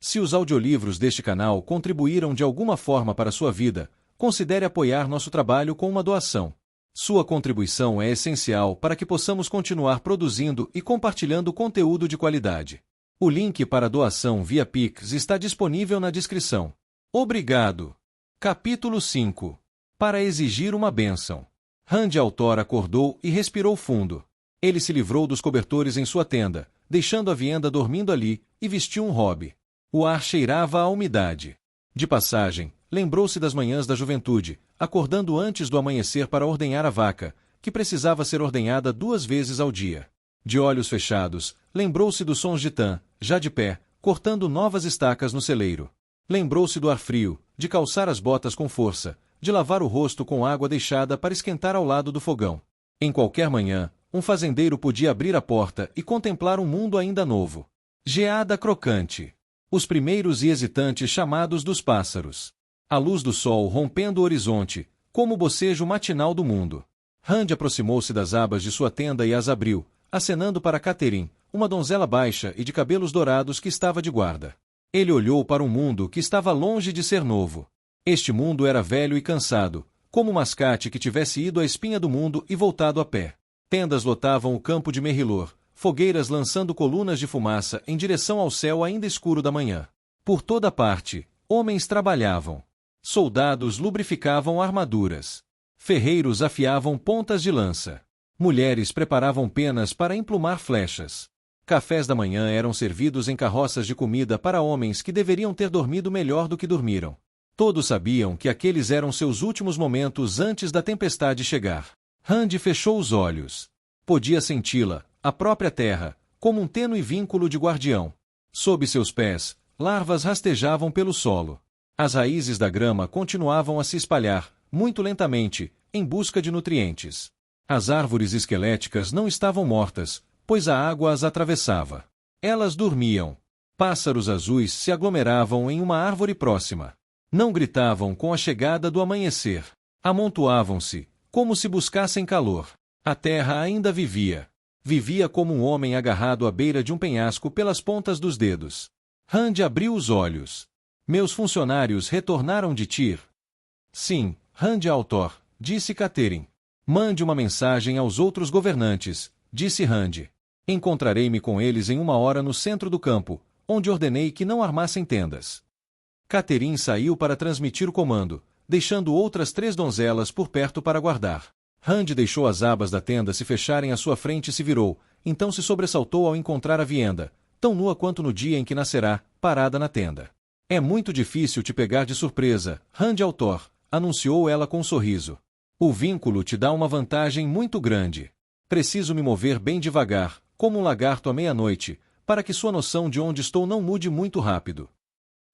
Se os audiolivros deste canal contribuíram de alguma forma para a sua vida, considere apoiar nosso trabalho com uma doação. Sua contribuição é essencial para que possamos continuar produzindo e compartilhando conteúdo de qualidade. O link para a doação via Pix está disponível na descrição. Obrigado. Capítulo 5. Para exigir uma bênção. Randy Altor acordou e respirou fundo. Ele se livrou dos cobertores em sua tenda, deixando a vienda dormindo ali, e vestiu um robe. O ar cheirava a umidade. De passagem, lembrou-se das manhãs da juventude, acordando antes do amanhecer para ordenhar a vaca, que precisava ser ordenhada 2 vezes ao dia. De olhos fechados, lembrou-se dos sons de Tan, já de pé, cortando novas estacas no celeiro. Lembrou-se do ar frio, de calçar as botas com força, de lavar o rosto com água deixada para esquentar ao lado do fogão. Em qualquer manhã, um fazendeiro podia abrir a porta e contemplar um mundo ainda novo. Geada crocante. Os primeiros e hesitantes chamados dos pássaros. A luz do sol rompendo o horizonte, como o bocejo matinal do mundo. Randy aproximou-se das abas de sua tenda e as abriu, acenando para Catherine, uma donzela baixa e de cabelos dourados que estava de guarda. Ele olhou para um mundo que estava longe de ser novo. Este mundo era velho e cansado, como um mascate que tivesse ido à espinha do mundo e voltado a pé. Tendas lotavam o campo de Merrilor, fogueiras lançando colunas de fumaça em direção ao céu ainda escuro da manhã. Por toda parte, homens trabalhavam. Soldados lubrificavam armaduras. Ferreiros afiavam pontas de lança. Mulheres preparavam penas para emplumar flechas. Cafés da manhã eram servidos em carroças de comida para homens que deveriam ter dormido melhor do que dormiram. Todos sabiam que aqueles eram seus últimos momentos antes da tempestade chegar. Randy fechou os olhos. Podia senti-la, a própria terra, como um tênue vínculo de guardião. Sob seus pés, larvas rastejavam pelo solo. As raízes da grama continuavam a se espalhar, muito lentamente, em busca de nutrientes. As árvores esqueléticas não estavam mortas, pois a água as atravessava. Elas dormiam. Pássaros azuis se aglomeravam em uma árvore próxima. Não gritavam com a chegada do amanhecer. Amontoavam-se, como se buscassem calor. A terra ainda vivia. Vivia como um homem agarrado à beira de um penhasco pelas pontas dos dedos. Randy abriu os olhos. Meus funcionários retornaram de Tyr? Sim, Randy Altor, disse Catherine. Mande uma mensagem aos outros governantes, disse Randy. Encontrarei-me com eles em 1 hora no centro do campo, onde ordenei que não armassem tendas. Catherine saiu para transmitir o comando, deixando outras 3 donzelas por perto para guardar. Randy deixou as abas da tenda se fecharem à sua frente e se virou, então se sobressaltou ao encontrar a vienda, tão nua quanto no dia em que nascerá, parada na tenda. É muito difícil te pegar de surpresa, Randy Altor, anunciou ela com um sorriso. O vínculo te dá uma vantagem muito grande. Preciso me mover bem devagar, como um lagarto à meia-noite, para que sua noção de onde estou não mude muito rápido.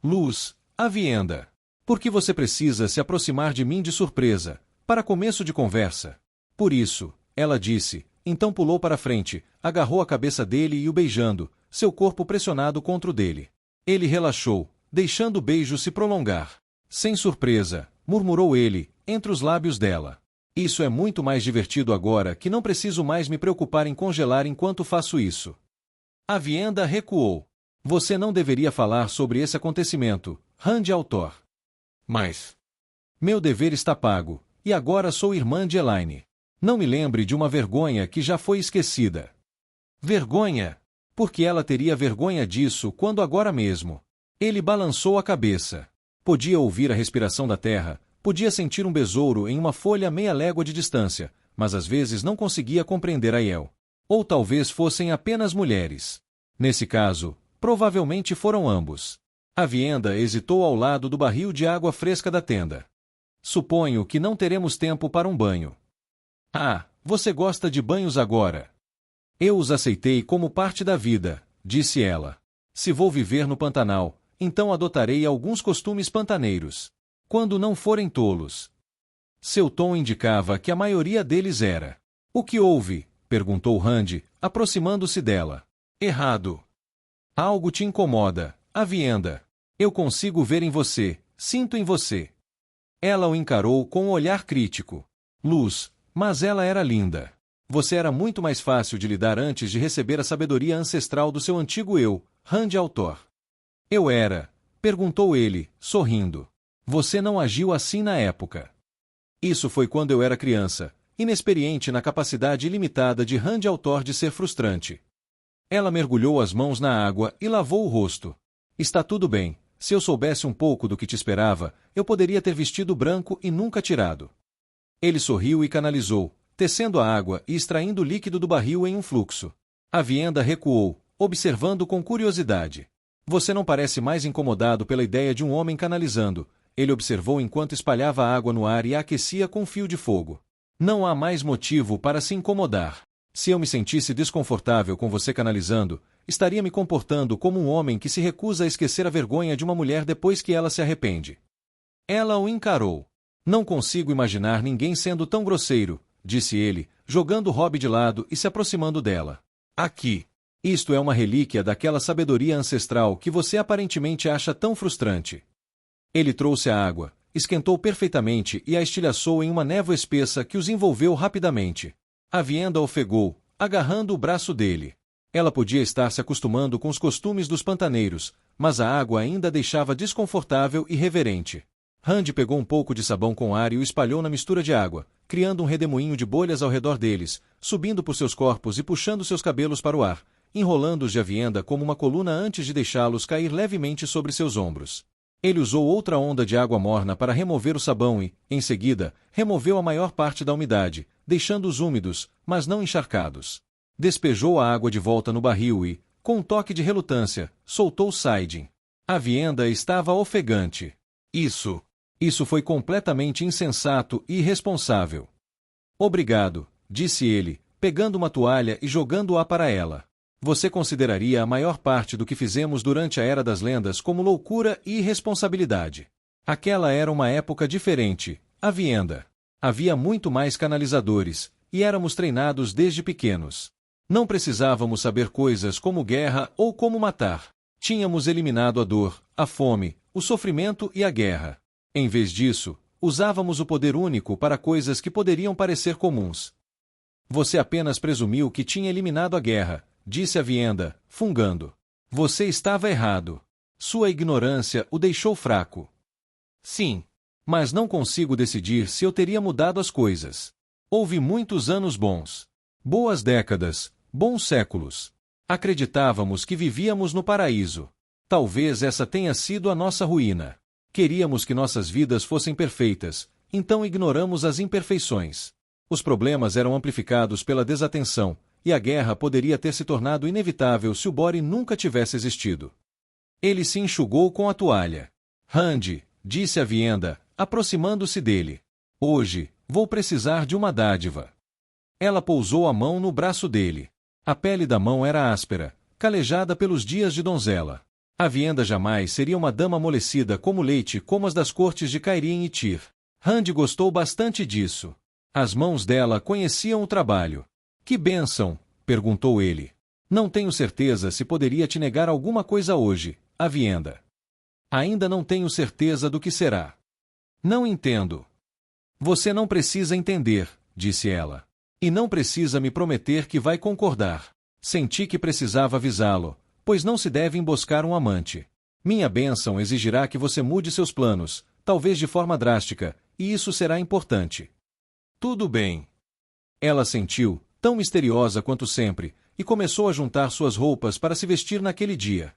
Luz, a vienda. Por que você precisa se aproximar de mim de surpresa, para começo de conversa? Por isso, ela disse, então pulou para frente, agarrou a cabeça dele e o beijando, seu corpo pressionado contra o dele. Ele relaxou, deixando o beijo se prolongar. Sem surpresa, murmurou ele, entre os lábios dela. Isso é muito mais divertido agora que não preciso mais me preocupar em congelar enquanto faço isso. A vienda recuou. Você não deveria falar sobre esse acontecimento, Randy Altor. Mas meu dever está pago, e agora sou irmã de Elaine. Não me lembre de uma vergonha que já foi esquecida. Vergonha? Porque ela teria vergonha disso quando agora mesmo. Ele balançou a cabeça. Podia ouvir a respiração da terra, podia sentir um besouro em uma folha a meia légua de distância, mas às vezes não conseguia compreender Aiel. Ou talvez fossem apenas mulheres. Nesse caso, provavelmente foram ambos. A vienda hesitou ao lado do barril de água fresca da tenda. Suponho que não teremos tempo para um banho. Ah, você gosta de banhos agora? Eu os aceitei como parte da vida, disse ela. Se vou viver no Pantanal, então adotarei alguns costumes pantaneiros. Quando não forem tolos. Seu tom indicava que a maioria deles era. O que houve? Perguntou Randy, aproximando-se dela. Errado. Algo te incomoda, a vienda. Eu consigo ver em você, sinto em você. Ela o encarou com um olhar crítico. Luz, mas ela era linda. Você era muito mais fácil de lidar antes de receber a sabedoria ancestral do seu antigo eu, Randy Altor. Eu era? Perguntou ele, sorrindo. Você não agiu assim na época. Isso foi quando eu era criança, inexperiente na capacidade ilimitada de Rand Altor de ser frustrante. Ela mergulhou as mãos na água e lavou o rosto. Está tudo bem, se eu soubesse um pouco do que te esperava, eu poderia ter vestido branco e nunca tirado. Ele sorriu e canalizou, tecendo a água e extraindo o líquido do barril em um fluxo. A Vienda recuou, observando com curiosidade. Você não parece mais incomodado pela ideia de um homem canalizando, ele observou enquanto espalhava água no ar e a aquecia com um fio de fogo. Não há mais motivo para se incomodar. Se eu me sentisse desconfortável com você canalizando, estaria me comportando como um homem que se recusa a esquecer a vergonha de uma mulher depois que ela se arrepende. Ela o encarou. Não consigo imaginar ninguém sendo tão grosseiro, disse ele, jogando o hobby de lado e se aproximando dela. Aqui. Isto é uma relíquia daquela sabedoria ancestral que você aparentemente acha tão frustrante. Ele trouxe a água, esquentou perfeitamente e a estilhaçou em uma névoa espessa que os envolveu rapidamente. A Vienda ofegou, agarrando o braço dele. Ela podia estar se acostumando com os costumes dos pantaneiros, mas a água ainda a deixava desconfortável e reverente. Rand pegou um pouco de sabão com ar e o espalhou na mistura de água, criando um redemoinho de bolhas ao redor deles, subindo por seus corpos e puxando seus cabelos para o ar, enrolando-os de Avienda como uma coluna antes de deixá-los cair levemente sobre seus ombros. Ele usou outra onda de água morna para remover o sabão e, em seguida, removeu a maior parte da umidade, deixando-os úmidos, mas não encharcados. Despejou a água de volta no barril e, com um toque de relutância, soltou Saidin. A Vienda estava ofegante. Isso foi completamente insensato e irresponsável. Obrigado, disse ele, pegando uma toalha e jogando-a para ela. Você consideraria a maior parte do que fizemos durante a Era das Lendas como loucura e irresponsabilidade. Aquela era uma época diferente, a Vienda. Havia muito mais canalizadores, e éramos treinados desde pequenos. Não precisávamos saber coisas como guerra ou como matar. Tínhamos eliminado a dor, a fome, o sofrimento e a guerra. Em vez disso, usávamos o poder único para coisas que poderiam parecer comuns. Você apenas presumiu que tinha eliminado a guerra, disse a Vienda, fungando. Você estava errado. Sua ignorância o deixou fraco. Sim. Mas não consigo decidir se eu teria mudado as coisas. Houve muitos anos bons. Boas décadas, bons séculos. Acreditávamos que vivíamos no paraíso. Talvez essa tenha sido a nossa ruína. Queríamos que nossas vidas fossem perfeitas, então ignoramos as imperfeições. Os problemas eram amplificados pela desatenção, e a guerra poderia ter se tornado inevitável se o Bori nunca tivesse existido. Ele se enxugou com a toalha. Rand, disse a Vienda, aproximando-se dele. Hoje, vou precisar de uma dádiva. Ela pousou a mão no braço dele. A pele da mão era áspera, calejada pelos dias de donzela. A Vienda jamais seria uma dama amolecida como leite como as das cortes de Cairhien e Tyr. Rand gostou bastante disso. As mãos dela conheciam o trabalho. Que bênção, perguntou ele. Não tenho certeza se poderia te negar alguma coisa hoje, a Vienda. Ainda não tenho certeza do que será. Não entendo. Você não precisa entender, disse ela. E não precisa me prometer que vai concordar. Senti que precisava avisá-lo, pois não se deve emboscar um amante. Minha bênção exigirá que você mude seus planos, talvez de forma drástica, e isso será importante. Tudo bem. Ela sentiu, tão misteriosa quanto sempre, e começou a juntar suas roupas para se vestir naquele dia.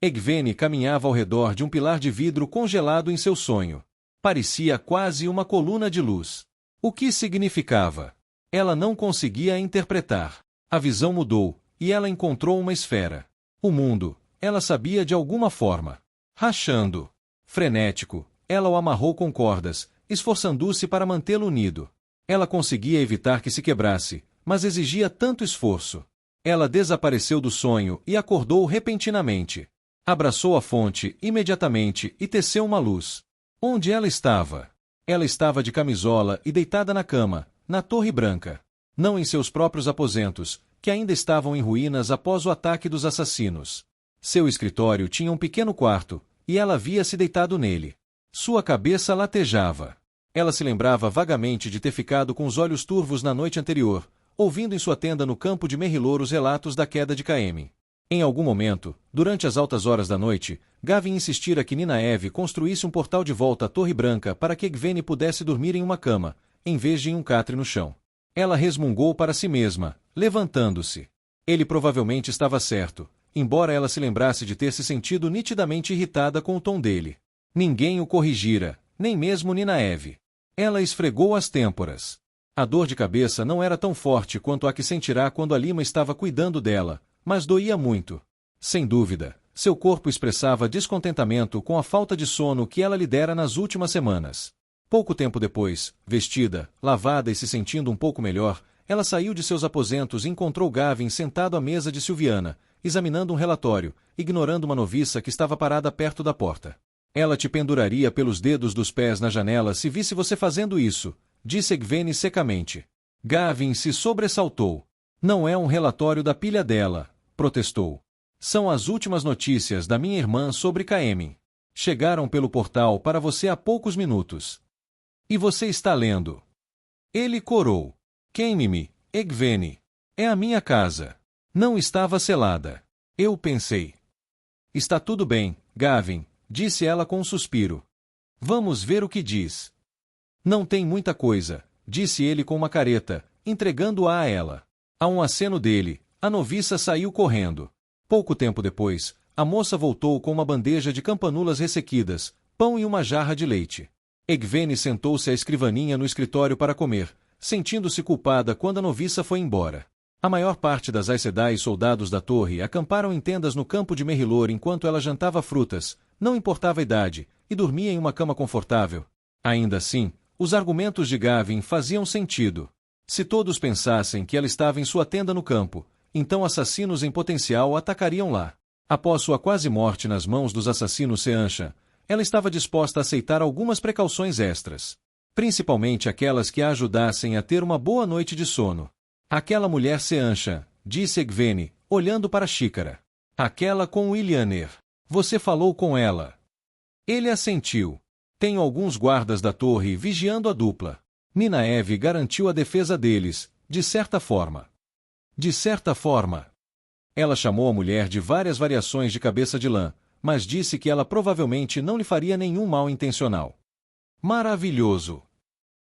Egwene caminhava ao redor de um pilar de vidro congelado em seu sonho. Parecia quase uma coluna de luz. O que significava? Ela não conseguia interpretar. A visão mudou, e ela encontrou uma esfera. O mundo, ela sabia de alguma forma. Rachando. Frenético, ela o amarrou com cordas, esforçando-se para mantê-lo unido. Ela conseguia evitar que se quebrasse, mas exigia tanto esforço. Ela desapareceu do sonho e acordou repentinamente. Abraçou a fonte imediatamente e teceu uma luz. Onde ela estava? Ela estava de camisola e deitada na cama, na Torre Branca. Não em seus próprios aposentos, que ainda estavam em ruínas após o ataque dos assassinos. Seu escritório tinha um pequeno quarto, e ela havia-se deitado nele. Sua cabeça latejava. Ela se lembrava vagamente de ter ficado com os olhos turvos na noite anterior, ouvindo em sua tenda no campo de Merrilor os relatos da queda de Caemlyn. Em algum momento, durante as altas horas da noite, Gavin insistira que Ninaeve construísse um portal de volta à Torre Branca para que Egwene pudesse dormir em uma cama, em vez de em um catre no chão. Ela resmungou para si mesma, levantando-se. Ele provavelmente estava certo, embora ela se lembrasse de ter se sentido nitidamente irritada com o tom dele. Ninguém o corrigira, nem mesmo Ninaeve. Ela esfregou as têmporas. A dor de cabeça não era tão forte quanto a que sentirá quando a Lima estava cuidando dela, mas doía muito. Sem dúvida, seu corpo expressava descontentamento com a falta de sono que ela lhe dera nas últimas semanas. Pouco tempo depois, vestida, lavada e se sentindo um pouco melhor, ela saiu de seus aposentos e encontrou Gavin sentado à mesa de Silviana, examinando um relatório, ignorando uma noviça que estava parada perto da porta. Ela te penduraria pelos dedos dos pés na janela se visse você fazendo isso, disse Egwene secamente. Gavin se sobressaltou. Não é um relatório da pilha dela, protestou. São as últimas notícias da minha irmã sobre Caemmin. Chegaram pelo portal para você há poucos minutos. E você está lendo. Ele corou. Queime-me, Egwene. É a minha casa. Não estava selada. Eu pensei. Está tudo bem, Gavin, disse ela com um suspiro. Vamos ver o que diz. Não tem muita coisa, disse ele com uma careta, entregando-a a ela. A um aceno dele, a noviça saiu correndo. Pouco tempo depois, a moça voltou com uma bandeja de campanulas ressequidas, pão e uma jarra de leite. Egwene sentou-se à escrivaninha no escritório para comer, sentindo-se culpada quando a noviça foi embora. A maior parte das Aes Sedai e soldados da torre acamparam em tendas no campo de Merrilor enquanto ela jantava frutas, não importava a idade, e dormia em uma cama confortável. Ainda assim, os argumentos de Gavin faziam sentido. Se todos pensassem que ela estava em sua tenda no campo, então assassinos em potencial atacariam lá. Após sua quase morte nas mãos dos assassinos Seanchan, ela estava disposta a aceitar algumas precauções extras. Principalmente aquelas que a ajudassem a ter uma boa noite de sono. Aquela mulher Seanchan, disse Egwene, olhando para a xícara. Aquela com o Illianer. Você falou com ela. Ele assentiu. Tenho alguns guardas da torre vigiando a dupla. Ninaeve garantiu a defesa deles, de certa forma. De certa forma. Ela chamou a mulher de várias variações de cabeça de lã, mas disse que ela provavelmente não lhe faria nenhum mal intencional. Maravilhoso!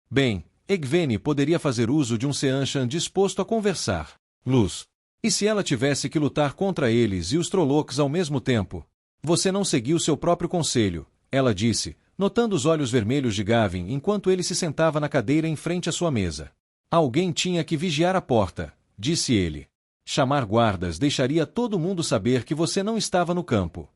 Bem, Egwene poderia fazer uso de um Seanchan disposto a conversar. Luz. E se ela tivesse que lutar contra eles e os Trollocs ao mesmo tempo? Você não seguiu seu próprio conselho, ela disse, notando os olhos vermelhos de Gavin enquanto ele se sentava na cadeira em frente à sua mesa. Alguém tinha que vigiar a porta, disse ele. Chamar guardas deixaria todo mundo saber que você não estava no campo.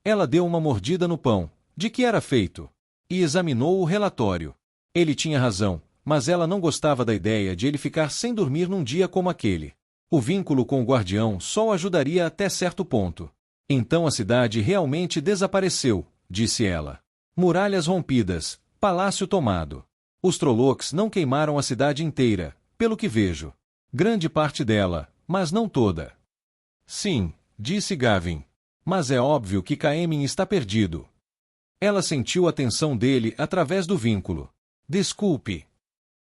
Ela deu uma mordida no pão, de que era feito, e examinou o relatório. Ele tinha razão, mas ela não gostava da ideia de ele ficar sem dormir num dia como aquele. O vínculo com o guardião só o ajudaria até certo ponto. Então a cidade realmente desapareceu, disse ela. Muralhas rompidas, palácio tomado. Os Trollocs não queimaram a cidade inteira, pelo que vejo. Grande parte dela, mas não toda. Sim, disse Gavin. Mas é óbvio que Caemmin está perdido. Ela sentiu a tensão dele através do vínculo. Desculpe.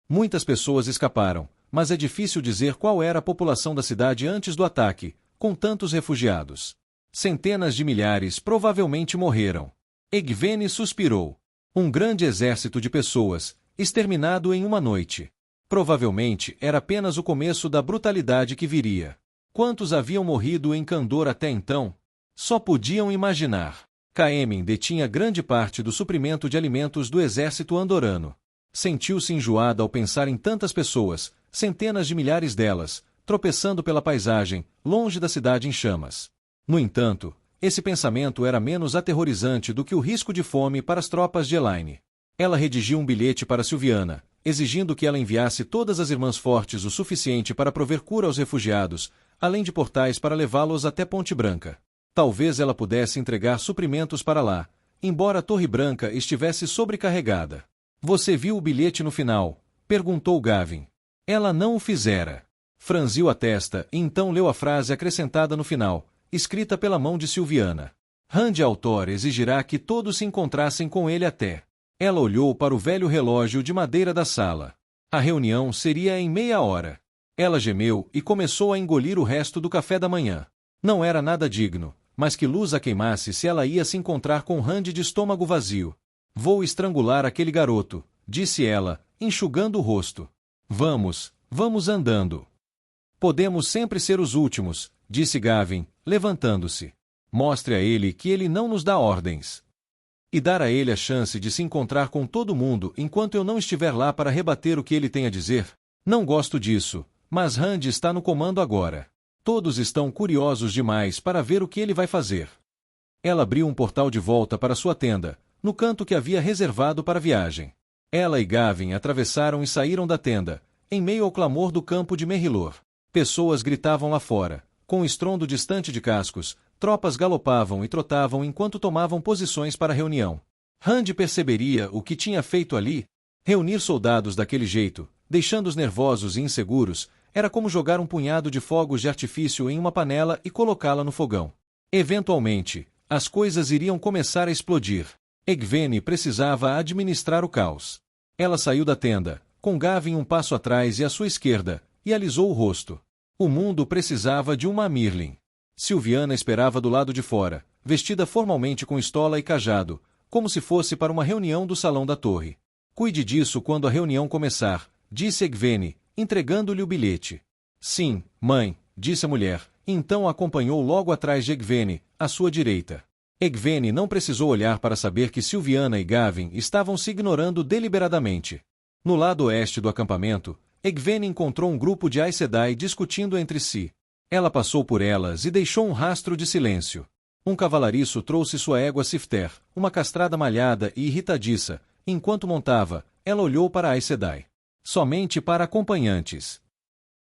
Muitas pessoas escaparam, mas é difícil dizer qual era a população da cidade antes do ataque, com tantos refugiados. Centenas de milhares provavelmente morreram. Egwene suspirou. Um grande exército de pessoas, exterminado em uma noite. Provavelmente era apenas o começo da brutalidade que viria. Quantos haviam morrido em Kandor até então? Só podiam imaginar. Caemmin detinha grande parte do suprimento de alimentos do exército andorano. Sentiu-se enjoada ao pensar em tantas pessoas, centenas de milhares delas, tropeçando pela paisagem, longe da cidade em chamas. No entanto, esse pensamento era menos aterrorizante do que o risco de fome para as tropas de Elaine. Ela redigiu um bilhete para Silviana, exigindo que ela enviasse todas as irmãs fortes o suficiente para prover cura aos refugiados, além de portais para levá-los até Ponte Branca. Talvez ela pudesse entregar suprimentos para lá, embora a Torre Branca estivesse sobrecarregada. Você viu o bilhete no final? Perguntou Gavin. Ela não o fizera. Franziu a testa e então leu a frase acrescentada no final, escrita pela mão de Silviana. Rand Altor exigirá que todos se encontrassem com ele até. Ela olhou para o velho relógio de madeira da sala. A reunião seria em meia hora. Ela gemeu e começou a engolir o resto do café da manhã. Não era nada digno, mas que luz a queimasse se ela ia se encontrar com Rand de estômago vazio. Vou estrangular aquele garoto, disse ela, enxugando o rosto. Vamos andando. Podemos sempre ser os últimos, disse Gavin, levantando-se. Mostre a ele que ele não nos dá ordens. E dar a ele a chance de se encontrar com todo mundo enquanto eu não estiver lá para rebater o que ele tem a dizer? Não gosto disso, mas Rand está no comando agora. Todos estão curiosos demais para ver o que ele vai fazer. Ela abriu um portal de volta para sua tenda, no canto que havia reservado para a viagem. Ela e Gavin atravessaram e saíram da tenda, em meio ao clamor do campo de Merrilor. Pessoas gritavam lá fora, com um estrondo distante de cascos, tropas galopavam e trotavam enquanto tomavam posições para a reunião. Rand perceberia o que tinha feito ali? Reunir soldados daquele jeito, deixando-os nervosos e inseguros, era como jogar um punhado de fogos de artifício em uma panela e colocá-la no fogão. Eventualmente, as coisas iriam começar a explodir. Egwene precisava administrar o caos. Ela saiu da tenda, com Gavin um passo atrás e à sua esquerda, e alisou o rosto. O mundo precisava de uma Mirlin. Sylviana esperava do lado de fora, vestida formalmente com estola e cajado, como se fosse para uma reunião do salão da torre. Cuide disso quando a reunião começar, disse Egwene, entregando-lhe o bilhete. Sim, mãe, disse a mulher, então a acompanhou logo atrás de Egwene, à sua direita. Egwene não precisou olhar para saber que Sylviana e Gavin estavam se ignorando deliberadamente. No lado oeste do acampamento, Egwene encontrou um grupo de Aes Sedai discutindo entre si. Ela passou por elas e deixou um rastro de silêncio. Um cavalariço trouxe sua égua Sifter, uma castrada malhada e irritadiça. Enquanto montava, ela olhou para Aes Sedai. Somente para acompanhantes.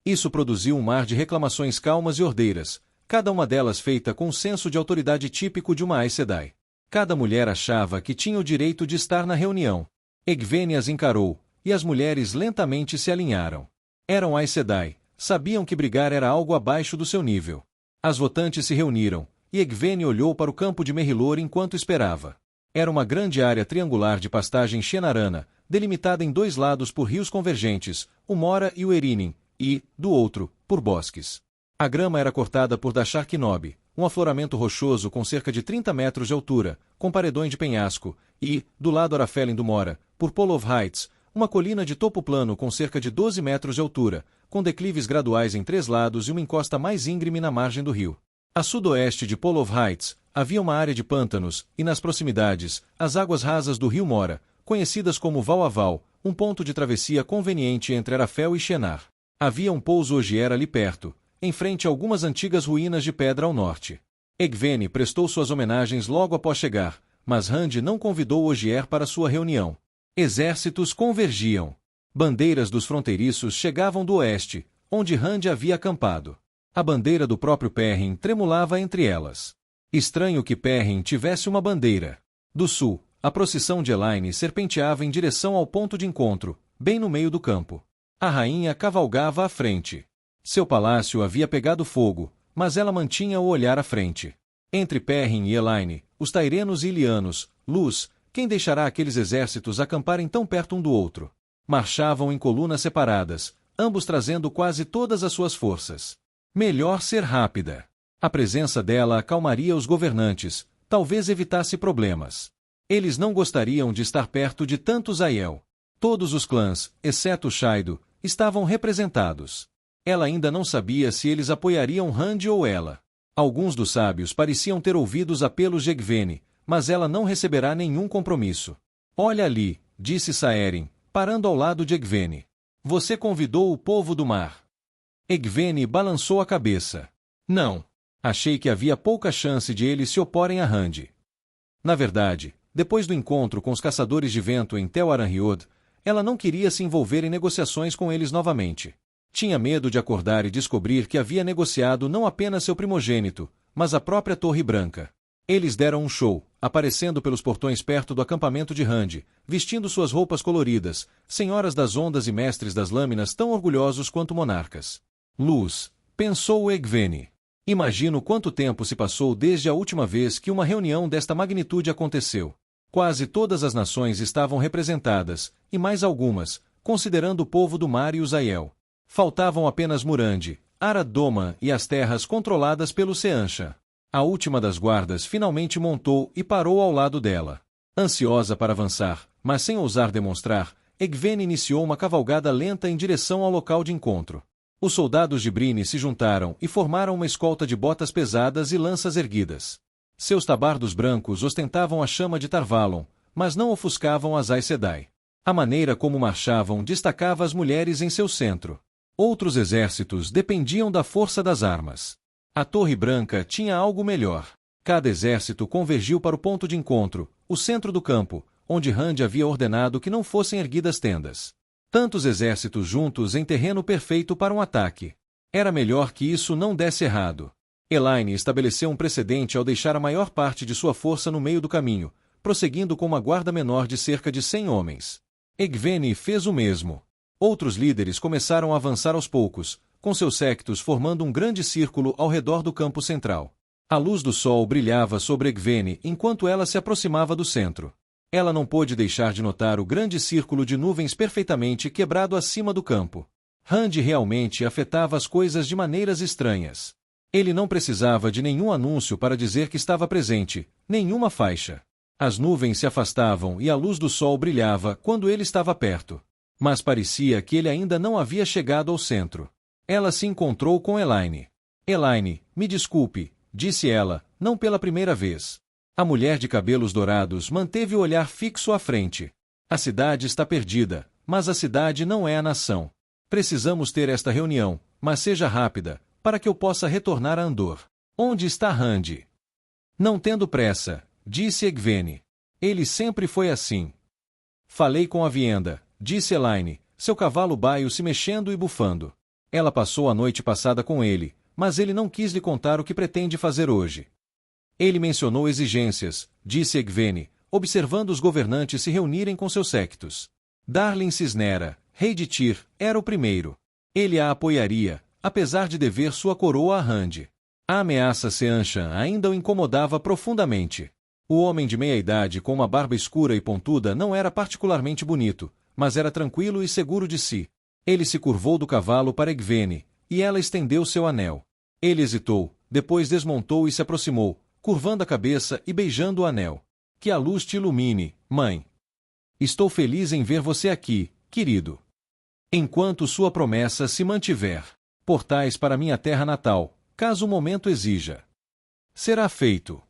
Isso produziu um mar de reclamações calmas e ordeiras, cada uma delas feita com um senso de autoridade típico de uma Aes Sedai. Cada mulher achava que tinha o direito de estar na reunião. Egwene as encarou, e as mulheres lentamente se alinharam. Eram Aes Sedai, sabiam que brigar era algo abaixo do seu nível. As votantes se reuniram, e Egwene olhou para o campo de Merrilor enquanto esperava. Era uma grande área triangular de pastagem Shenarana, delimitada em dois lados por rios convergentes, o Mora e o Erinin, e, do outro, por bosques. A grama era cortada por Dashar Kenobi, um afloramento rochoso com cerca de 30 metros de altura, com paredões de penhasco, e, do lado Arafelin do Mora, por Polov Heights, uma colina de topo plano com cerca de 12 metros de altura, com declives graduais em 3 lados e uma encosta mais íngreme na margem do rio. A sudoeste de Polov Heights, havia uma área de pântanos, e nas proximidades, as águas rasas do rio Mora, conhecidas como Val a Val, um ponto de travessia conveniente entre Arafel e Shenar. Havia um pouso Ogier ali perto, em frente a algumas antigas ruínas de pedra ao norte. Egwene prestou suas homenagens logo após chegar, mas Rand não convidou Ogier para sua reunião. Exércitos convergiam. Bandeiras dos fronteiriços chegavam do oeste, onde Rand havia acampado. A bandeira do próprio Perrin tremulava entre elas. Estranho que Perrin tivesse uma bandeira. Do sul, a procissão de Elaine serpenteava em direção ao ponto de encontro, bem no meio do campo. A rainha cavalgava à frente. Seu palácio havia pegado fogo, mas ela mantinha o olhar à frente. Entre Perrin e Elaine, os Tairenos e Ilianos, Luz, quem deixará aqueles exércitos acamparem tão perto um do outro? Marchavam em colunas separadas, ambos trazendo quase todas as suas forças. Melhor ser rápida. A presença dela acalmaria os governantes, talvez evitasse problemas. Eles não gostariam de estar perto de tantos Aiel. Todos os clãs, exceto Shaido, estavam representados. Ela ainda não sabia se eles apoiariam Rand ou ela. Alguns dos sábios pareciam ter ouvido os apelos de Egwene, mas ela não receberá nenhum compromisso. Olha ali, disse Saerin, parando ao lado de Egwene. Você convidou o povo do mar. Egwene balançou a cabeça. Não. Achei que havia pouca chance de eles se oporem a Rand. Na verdade, depois do encontro com os caçadores de vento em Tel Aranriod, ela não queria se envolver em negociações com eles novamente. Tinha medo de acordar e descobrir que havia negociado não apenas seu primogênito, mas a própria Torre Branca. Eles deram um show, aparecendo pelos portões perto do acampamento de Rand, vestindo suas roupas coloridas, senhoras das ondas e mestres das lâminas tão orgulhosos quanto monarcas. Luz, pensou Egwene. Imagino quanto tempo se passou desde a última vez que uma reunião desta magnitude aconteceu. Quase todas as nações estavam representadas, e mais algumas, considerando o povo do mar e os Aiel. Faltavam apenas Murande, Arad-Doma e as terras controladas pelo Seanchan. A última das guardas finalmente montou e parou ao lado dela. Ansiosa para avançar, mas sem ousar demonstrar, Egwene iniciou uma cavalgada lenta em direção ao local de encontro. Os soldados de Bryne se juntaram e formaram uma escolta de botas pesadas e lanças erguidas. Seus tabardos brancos ostentavam a chama de Tar-Valon, mas não ofuscavam as Aes Sedai. A maneira como marchavam destacava as mulheres em seu centro. Outros exércitos dependiam da força das armas. A Torre Branca tinha algo melhor. Cada exército convergiu para o ponto de encontro, o centro do campo, onde Rand havia ordenado que não fossem erguidas tendas. Tantos exércitos juntos em terreno perfeito para um ataque. Era melhor que isso não desse errado. Elaine estabeleceu um precedente ao deixar a maior parte de sua força no meio do caminho, prosseguindo com uma guarda menor de cerca de 100 homens. Egwene fez o mesmo. Outros líderes começaram a avançar aos poucos, com seus séquitos formando um grande círculo ao redor do campo central. A luz do sol brilhava sobre Egwene enquanto ela se aproximava do centro. Ela não pôde deixar de notar o grande círculo de nuvens perfeitamente quebrado acima do campo. Rand realmente afetava as coisas de maneiras estranhas. Ele não precisava de nenhum anúncio para dizer que estava presente, nenhuma faixa. As nuvens se afastavam e a luz do sol brilhava quando ele estava perto. Mas parecia que ele ainda não havia chegado ao centro. Ela se encontrou com Elaine. Elaine, me desculpe, disse ela, não pela primeira vez. A mulher de cabelos dourados manteve o olhar fixo à frente. A cidade está perdida, mas a cidade não é a nação. Precisamos ter esta reunião, mas seja rápida, para que eu possa retornar a Andor. Onde está Rand? Não tendo pressa, disse Egwene. Ele sempre foi assim. Falei com a Vienda, disse Elaine, seu cavalo baio se mexendo e bufando. Ela passou a noite passada com ele, mas ele não quis lhe contar o que pretende fazer hoje. Ele mencionou exigências, disse Egwene, observando os governantes se reunirem com seus séquitos. Darlin Cisnera, rei de Tyr, era o primeiro. Ele a apoiaria, apesar de dever sua coroa a Rand. A ameaça Seanchan ainda o incomodava profundamente. O homem de meia-idade com uma barba escura e pontuda não era particularmente bonito, mas era tranquilo e seguro de si. Ele se curvou do cavalo para Egwene, e ela estendeu seu anel. Ele hesitou, depois desmontou e se aproximou, curvando a cabeça e beijando o anel. Que a luz te ilumine, mãe. Estou feliz em ver você aqui, querido. Enquanto sua promessa se mantiver, portais para minha terra natal, caso o momento exija. Será feito.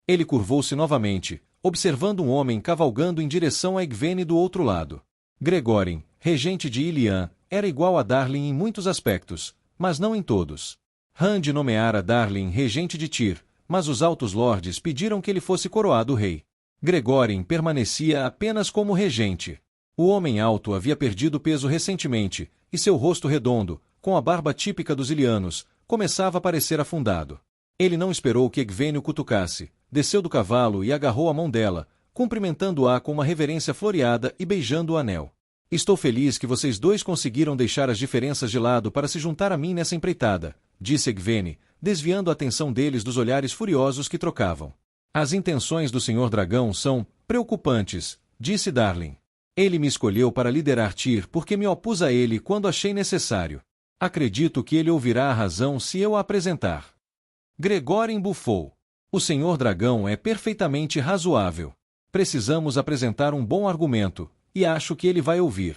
Ele curvou-se novamente, observando um homem cavalgando em direção a Egwene do outro lado. Gregorin, regente de Ilian, era igual a Darlin em muitos aspectos, mas não em todos. Rand nomeara Darlin regente de Tyr, mas os altos lordes pediram que ele fosse coroado rei. Gregorin permanecia apenas como regente. O homem alto havia perdido peso recentemente, e seu rosto redondo, com a barba típica dos ilianos, começava a parecer afundado. Ele não esperou que Egwene o cutucasse, desceu do cavalo e agarrou a mão dela, cumprimentando-a com uma reverência floreada e beijando o anel. Estou feliz que vocês dois conseguiram deixar as diferenças de lado para se juntar a mim nessa empreitada, disse Egwene, desviando a atenção deles dos olhares furiosos que trocavam. As intenções do Senhor Dragão são preocupantes, disse Darlin. Ele me escolheu para liderar Tyr porque me opus a ele quando achei necessário. Acredito que ele ouvirá a razão se eu a apresentar. Gregorin bufou. O Senhor Dragão é perfeitamente razoável. Precisamos apresentar um bom argumento, e acho que ele vai ouvir.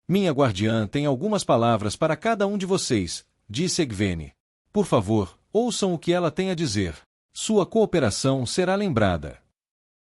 Minha guardiã tem algumas palavras para cada um de vocês, disse Egwene. Por favor, ouçam o que ela tem a dizer. Sua cooperação será lembrada.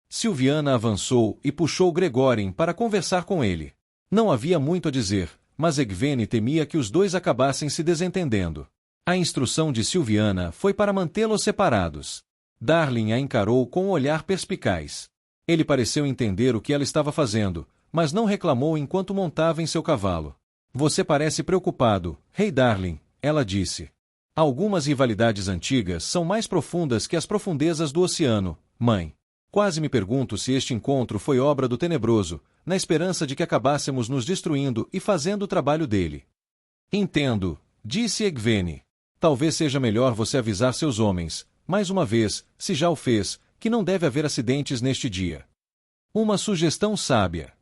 Silviana avançou e puxou Gregorin para conversar com ele. Não havia muito a dizer, mas Egwene temia que os dois acabassem se desentendendo. A instrução de Silviana foi para mantê-los separados. Darlin a encarou com um olhar perspicaz. Ele pareceu entender o que ela estava fazendo, mas não reclamou enquanto montava em seu cavalo. Você parece preocupado, Rei Darlin, ela disse. Algumas rivalidades antigas são mais profundas que as profundezas do oceano, mãe. Quase me pergunto se este encontro foi obra do Tenebroso, na esperança de que acabássemos nos destruindo e fazendo o trabalho dele. Entendo, disse Egwene. Talvez seja melhor você avisar seus homens, mais uma vez, se já o fez, que não deve haver acidentes neste dia. Uma sugestão sábia.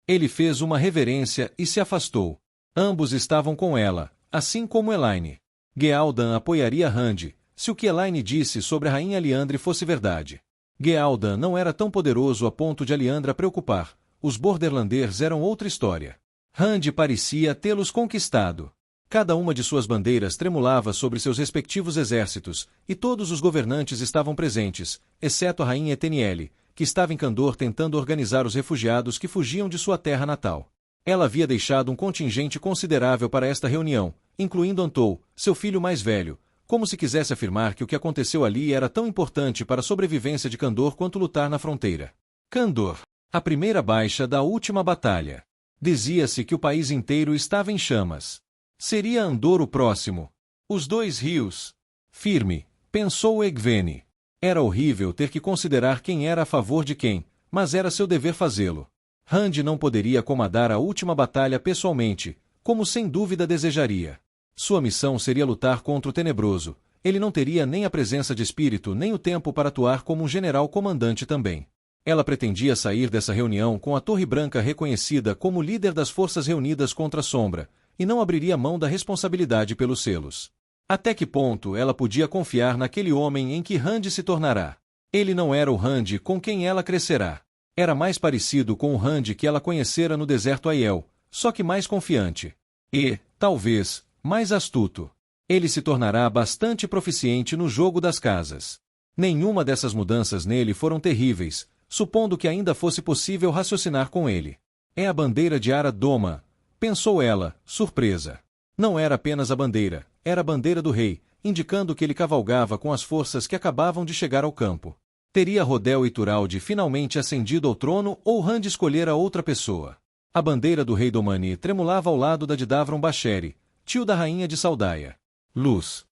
Ele fez uma reverência e se afastou. Ambos estavam com ela, assim como Elaine. Gealdan apoiaria Rand, se o que Elaine disse sobre a rainha Liandre fosse verdade. Gealdan não era tão poderoso a ponto de Liandra preocupar, os Borderlanders eram outra história. Rand parecia tê-los conquistado. Cada uma de suas bandeiras tremulava sobre seus respectivos exércitos, e todos os governantes estavam presentes, exceto a rainha Eteniele, que estava em Kandor tentando organizar os refugiados que fugiam de sua terra natal. Ela havia deixado um contingente considerável para esta reunião, incluindo Antou, seu filho mais velho, como se quisesse afirmar que o que aconteceu ali era tão importante para a sobrevivência de Kandor quanto lutar na fronteira. Kandor, a primeira baixa da última batalha. Dizia-se que o país inteiro estava em chamas. Seria Andor o próximo? Os dois rios. Firme, pensou Egwene. Era horrível ter que considerar quem era a favor de quem, mas era seu dever fazê-lo. Rand não poderia comandar a última batalha pessoalmente, como sem dúvida desejaria. Sua missão seria lutar contra o Tenebroso. Ele não teria nem a presença de espírito nem o tempo para atuar como um general comandante também. Ela pretendia sair dessa reunião com a Torre Branca reconhecida como líder das forças reunidas contra a Sombra, e não abriria mão da responsabilidade pelos selos. Até que ponto ela podia confiar naquele homem em que Rand se tornará? Ele não era o Rand com quem ela crescerá. Era mais parecido com o Rand que ela conhecera no deserto Aiel, só que mais confiante. E, talvez, mais astuto. Ele se tornará bastante proficiente no jogo das casas. Nenhuma dessas mudanças nele foram terríveis, supondo que ainda fosse possível raciocinar com ele. É a bandeira de Ara-Doma, pensou ela, surpresa. Não era apenas a bandeira, era a bandeira do rei, indicando que ele cavalgava com as forças que acabavam de chegar ao campo. Teria Rodel e Turalde finalmente ascendido ao trono ou Rand escolhera outra pessoa? A bandeira do rei Domani tremulava ao lado da de Davron Basheri, tio da rainha de Saldaia. Luz.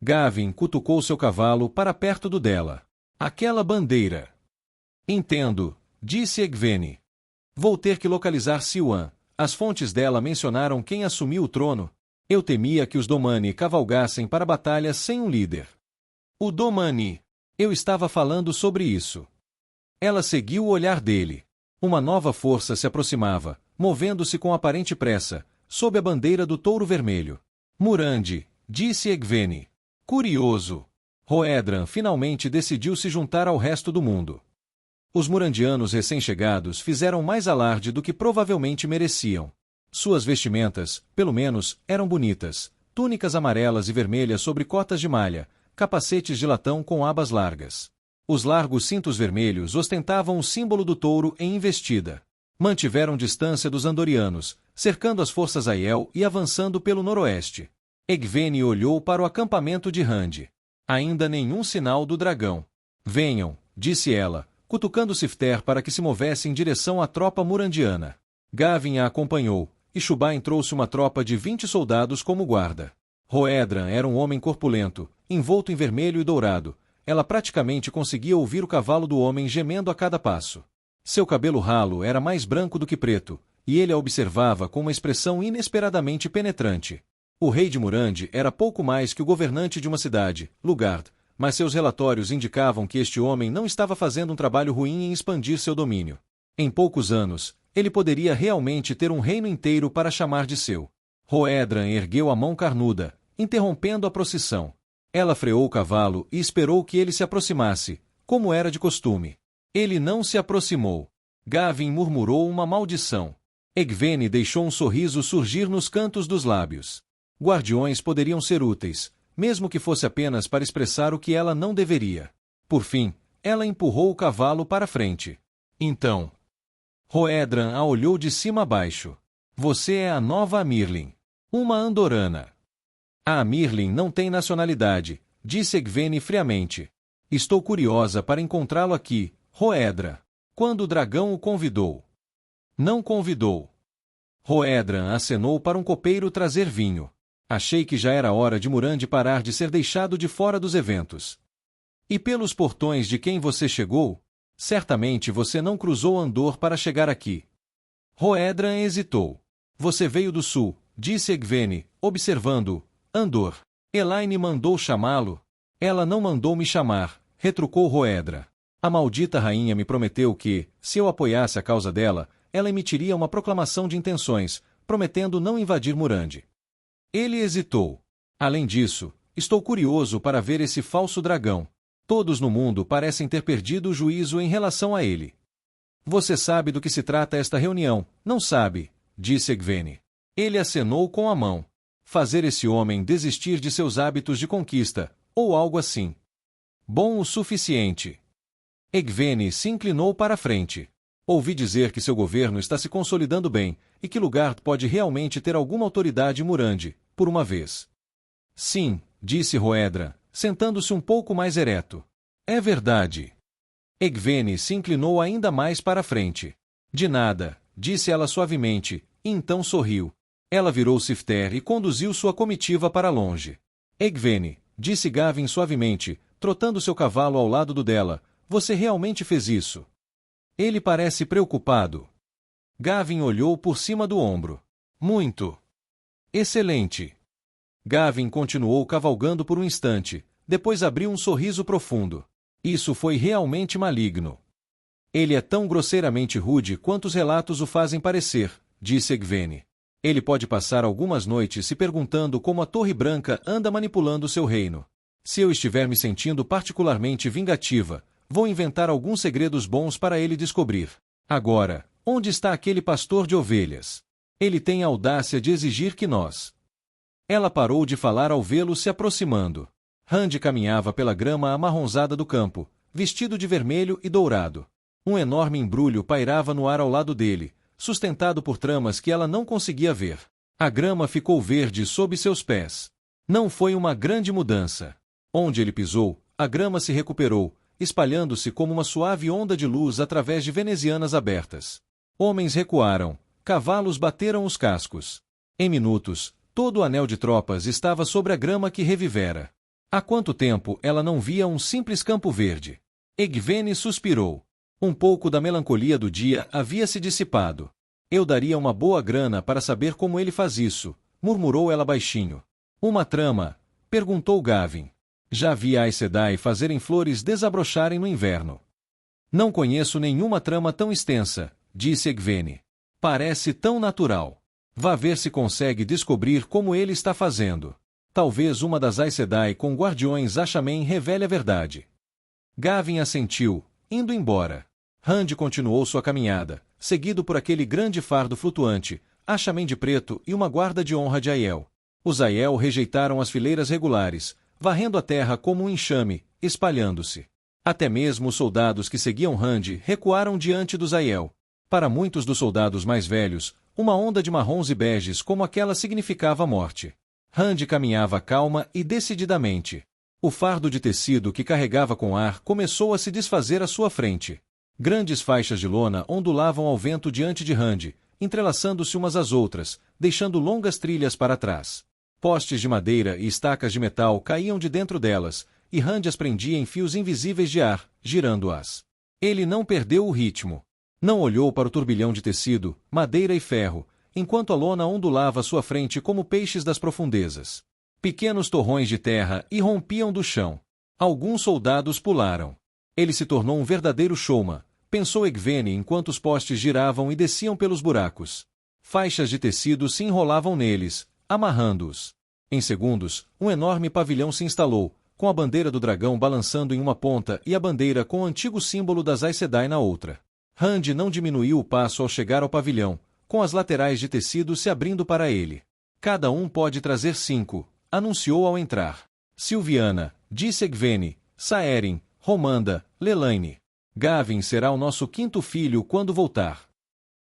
Gavin cutucou seu cavalo para perto do dela. Aquela bandeira. Entendo, disse Egwene. Vou ter que localizar Siuan. As fontes dela mencionaram quem assumiu o trono. Eu temia que os Domani cavalgassem para a batalha sem um líder. O Domani. Eu estava falando sobre isso. Ela seguiu o olhar dele. Uma nova força se aproximava, movendo-se com aparente pressa, sob a bandeira do touro vermelho. Murandi, disse Egwene. Curioso. Roedran finalmente decidiu se juntar ao resto do mundo. Os murandianos recém-chegados fizeram mais alarde do que provavelmente mereciam. Suas vestimentas, pelo menos, eram bonitas, túnicas amarelas e vermelhas sobre cotas de malha, capacetes de latão com abas largas. Os largos cintos vermelhos ostentavam o símbolo do touro em investida. Mantiveram distância dos andorianos, cercando as forças Aiel e avançando pelo noroeste. Egwene olhou para o acampamento de Rand. Ainda nenhum sinal do dragão. Venham, disse ela, cutucando Sifter para que se movesse em direção à tropa murandiana. Gavin a acompanhou, e Shubain trouxe uma tropa de 20 soldados como guarda. Roedran era um homem corpulento, envolto em vermelho e dourado. Ela praticamente conseguia ouvir o cavalo do homem gemendo a cada passo. Seu cabelo ralo era mais branco do que preto, e ele a observava com uma expressão inesperadamente penetrante. O rei de Murandi era pouco mais que o governante de uma cidade, Lugard, mas seus relatórios indicavam que este homem não estava fazendo um trabalho ruim em expandir seu domínio. Em poucos anos, ele poderia realmente ter um reino inteiro para chamar de seu. Roedran ergueu a mão carnuda, interrompendo a procissão. Ela freou o cavalo e esperou que ele se aproximasse, como era de costume. Ele não se aproximou. Gavin murmurou uma maldição. Egwene deixou um sorriso surgir nos cantos dos lábios. Guardiões poderiam ser úteis, mesmo que fosse apenas para expressar o que ela não deveria. Por fim, ela empurrou o cavalo para frente. Então, Roedran a olhou de cima a baixo. Você é a nova Amirlin. Uma Andorana. A Amirlin não tem nacionalidade, disse Egwene friamente. Estou curiosa para encontrá-lo aqui, Roedra. Quando o dragão o convidou. Não convidou. Roedran acenou para um copeiro trazer vinho. Achei que já era hora de Murandi parar de ser deixado de fora dos eventos. E pelos portões de quem você chegou? Certamente você não cruzou Andor para chegar aqui. Roedran hesitou. Você veio do sul, disse Egwene, observando-o. Andor. Elaine mandou chamá-lo. Ela não mandou me chamar, retrucou Roedra. A maldita rainha me prometeu que, se eu apoiasse a causa dela, ela emitiria uma proclamação de intenções, prometendo não invadir Murandi. Ele hesitou. Além disso, estou curioso para ver esse falso dragão. Todos no mundo parecem ter perdido o juízo em relação a ele. Você sabe do que se trata esta reunião, não sabe? Disse Egwene. Ele acenou com a mão. Fazer esse homem desistir de seus hábitos de conquista, ou algo assim. Bom o suficiente. Egwene se inclinou para a frente. Ouvi dizer que seu governo está se consolidando bem, e que Lugard pode realmente ter alguma autoridade Murande, por uma vez. Sim, disse Roedra, sentando-se um pouco mais ereto. É verdade. Egwene se inclinou ainda mais para a frente. De nada, disse ela suavemente, e então sorriu. Ela virou Sifter e conduziu sua comitiva para longe. Egwene, disse Gavin suavemente, trotando seu cavalo ao lado do dela, você realmente fez isso? Ele parece preocupado. Gavin olhou por cima do ombro. Muito. Excelente. Gavin continuou cavalgando por um instante, depois abriu um sorriso profundo. Isso foi realmente maligno. Ele é tão grosseiramente rude quanto os relatos o fazem parecer, disse Egwene. Ele pode passar algumas noites se perguntando como a Torre Branca anda manipulando seu reino. Se eu estiver me sentindo particularmente vingativa, vou inventar alguns segredos bons para ele descobrir. Agora, onde está aquele pastor de ovelhas? Ele tem a audácia de exigir que nós... Ela parou de falar ao vê-lo se aproximando. Rand caminhava pela grama amarronzada do campo, vestido de vermelho e dourado. Um enorme embrulho pairava no ar ao lado dele, sustentado por tramas que ela não conseguia ver. A grama ficou verde sob seus pés. Não foi uma grande mudança. Onde ele pisou, a grama se recuperou, espalhando-se como uma suave onda de luz através de venezianas abertas. Homens recuaram, cavalos bateram os cascos. Em minutos, todo o anel de tropas estava sobre a grama que revivera. Há quanto tempo ela não via um simples campo verde? Egwene suspirou. Um pouco da melancolia do dia havia se dissipado. Eu daria uma boa grana para saber como ele faz isso, murmurou ela baixinho. Uma trama? Perguntou Gavin. Já vi Aes Sedai fazerem flores desabrocharem no inverno. Não conheço nenhuma trama tão extensa, disse Egwene. Parece tão natural. Vá ver se consegue descobrir como ele está fazendo. Talvez uma das Aes Sedai com guardiões Ashamen revele a verdade. Gavin assentiu, indo embora. Rand continuou sua caminhada, seguido por aquele grande fardo flutuante, Ashamen de preto e uma guarda de honra de Aiel. Os Aiel rejeitaram as fileiras regulares, varrendo a terra como um enxame, espalhando-se. Até mesmo os soldados que seguiam Rand recuaram diante dos Aiel. Para muitos dos soldados mais velhos, uma onda de marrons e beges como aquela significava a morte. Rand caminhava calma e decididamente. O fardo de tecido que carregava com ar começou a se desfazer à sua frente. Grandes faixas de lona ondulavam ao vento diante de Rand, entrelaçando-se umas às outras, deixando longas trilhas para trás. Postes de madeira e estacas de metal caíam de dentro delas, e Rand as prendia em fios invisíveis de ar, girando-as. Ele não perdeu o ritmo. Não olhou para o turbilhão de tecido, madeira e ferro, enquanto a lona ondulava à sua frente como peixes das profundezas. Pequenos torrões de terra irrompiam do chão. Alguns soldados pularam. Ele se tornou um verdadeiro showman, pensou Egwene enquanto os postes giravam e desciam pelos buracos. Faixas de tecido se enrolavam neles, amarrando-os. Em segundos, um enorme pavilhão se instalou, com a bandeira do dragão balançando em uma ponta e a bandeira com o antigo símbolo das Aes Sedai na outra. Rand não diminuiu o passo ao chegar ao pavilhão, com as laterais de tecido se abrindo para ele. Cada um pode trazer 5, anunciou ao entrar. Silviana, disse Egwene, Saerin, Romanda, Lelaine. Gavin será o nosso 5º filho quando voltar.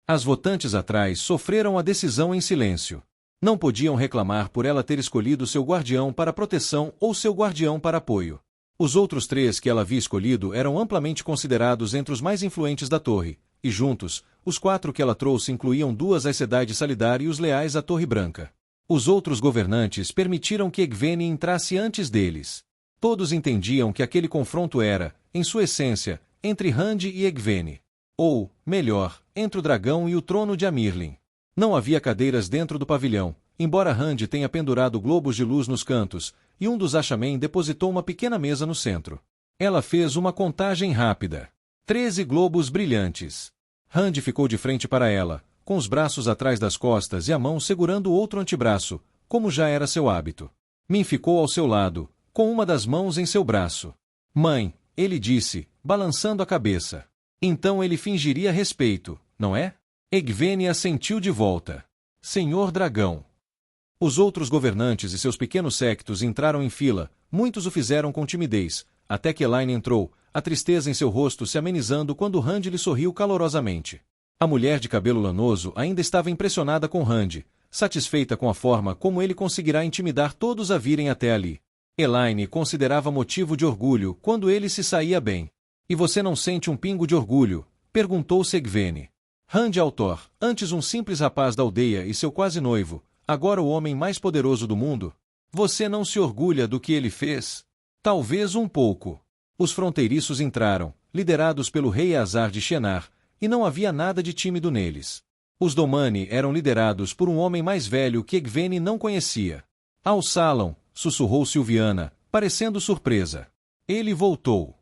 As votantes atrás sofreram a decisão em silêncio. Não podiam reclamar por ela ter escolhido seu guardião para proteção ou seu guardião para apoio. Os outros 3 que ela havia escolhido eram amplamente considerados entre os mais influentes da torre, e juntos, os 4 que ela trouxe incluíam 2 Aes Sedai de Salidar e os leais à Torre Branca. Os outros governantes permitiram que Egwene entrasse antes deles. Todos entendiam que aquele confronto era, em sua essência, entre Rand e Egwene. Ou, melhor, entre o dragão e o trono de Amirlin. Não havia cadeiras dentro do pavilhão, embora Rand tenha pendurado globos de luz nos cantos, e um dos Ashamen depositou uma pequena mesa no centro. Ela fez uma contagem rápida. 13 globos brilhantes. Rand ficou de frente para ela, com os braços atrás das costas e a mão segurando o outro antebraço, como já era seu hábito. Min ficou ao seu lado, com uma das mãos em seu braço. Mãe, ele disse, balançando a cabeça. Então ele fingiria respeito, não é? Egwene assentiu de volta. Senhor Dragão. Os outros governantes e seus pequenos séquitos entraram em fila, muitos o fizeram com timidez, até que Elayne entrou, a tristeza em seu rosto se amenizando quando Rand lhe sorriu calorosamente. A mulher de cabelo lanoso ainda estava impressionada com Rand, satisfeita com a forma como ele conseguirá intimidar todos a virem até ali. Elayne considerava motivo de orgulho quando ele se saía bem. E você não sente um pingo de orgulho? Perguntou-se Egwene. Rand al'Thor, antes um simples rapaz da aldeia e seu quase noivo, agora o homem mais poderoso do mundo? Você não se orgulha do que ele fez? Talvez um pouco. Os fronteiriços entraram, liderados pelo rei Azar de Shenar, e não havia nada de tímido neles. Os Domani eram liderados por um homem mais velho que Egwene não conhecia. Al-Salon, sussurrou Sylviana, parecendo surpresa. Ele voltou.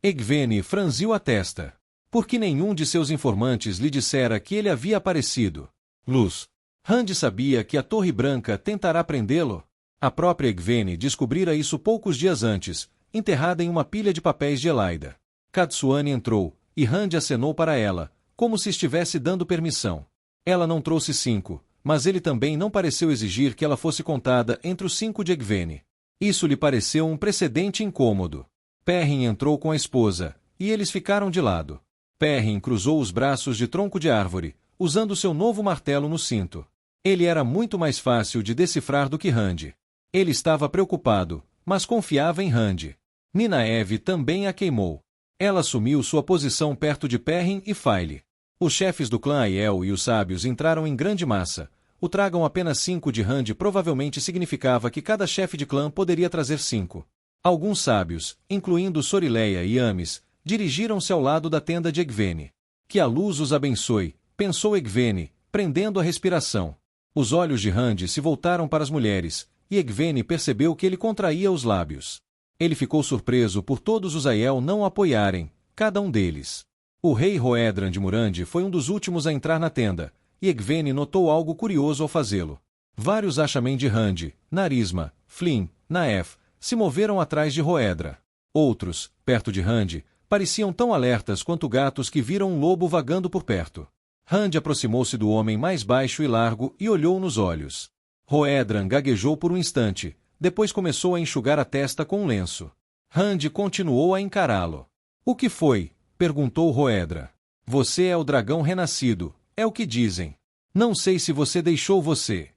Egwene franziu a testa. Por que nenhum de seus informantes lhe dissera que ele havia aparecido? Luz. Rand sabia que a Torre Branca tentará prendê-lo? A própria Egwene descobrira isso poucos dias antes, enterrada em uma pilha de papéis de Elaida. Katsuane entrou, e Rand acenou para ela, como se estivesse dando permissão. Ela não trouxe 5, mas ele também não pareceu exigir que ela fosse contada entre os 5 de Egwene. Isso lhe pareceu um precedente incômodo. Perrin entrou com a esposa, e eles ficaram de lado. Perrin cruzou os braços de tronco de árvore, usando seu novo martelo no cinto. Ele era muito mais fácil de decifrar do que Rand. Ele estava preocupado, mas confiava em Rand. Nynaeve também a queimou. Ela assumiu sua posição perto de Perrin e Faile. Os chefes do clã Aiel e os sábios entraram em grande massa. O tragam apenas 5 de Rand provavelmente significava que cada chefe de clã poderia trazer 5. Alguns sábios, incluindo Sorileia e Amis, dirigiram-se ao lado da tenda de Egwene. Que a luz os abençoe, pensou Egwene, prendendo a respiração. Os olhos de Rand se voltaram para as mulheres, e Egwene percebeu que ele contraía os lábios. Ele ficou surpreso por todos os Aiel não o apoiarem, cada um deles. O rei Hoedran de Murande foi um dos últimos a entrar na tenda, e Egwene notou algo curioso ao fazê-lo. Vários Ashamen de Rand, Narisma, Flynn, Naef, se moveram atrás de Hoedra. Outros, perto de Rand, pareciam tão alertas quanto gatos que viram um lobo vagando por perto. Rand aproximou-se do homem mais baixo e largo e olhou nos olhos. Hoedran gaguejou por um instante, depois começou a enxugar a testa com um lenço. Rand continuou a encará-lo. O que foi? Perguntou Hoedra. Você é o dragão renascido, é o que dizem. Não sei se você deixou você.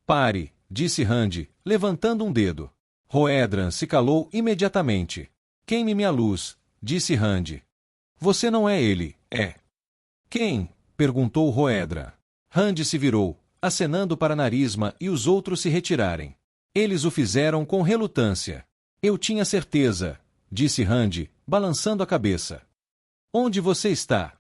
Pare, disse Rand, levantando um dedo. Hoedran se calou imediatamente. Queime-me a luz, disse Rand. Você não é ele, é. Quem? Perguntou Hoedra. Rand se virou, acenando para Narisma e os outros se retirarem. Eles o fizeram com relutância. Eu tinha certeza, disse Rand, balançando a cabeça. Onde você está?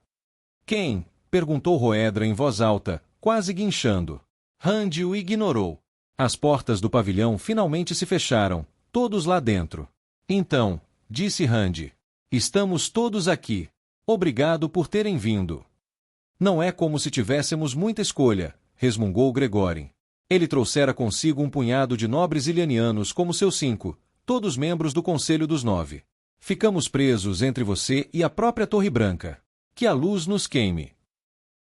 Quem? Perguntou Hoedra em voz alta, quase guinchando. Rand o ignorou. As portas do pavilhão finalmente se fecharam, todos lá dentro. Então, disse Rand, estamos todos aqui. Obrigado por terem vindo. Não é como se tivéssemos muita escolha, resmungou Gregorin. Ele trouxera consigo um punhado de nobres ilhanianos como seus 5, todos membros do Conselho dos 9. Ficamos presos entre você e a própria Torre Branca. Que a luz nos queime.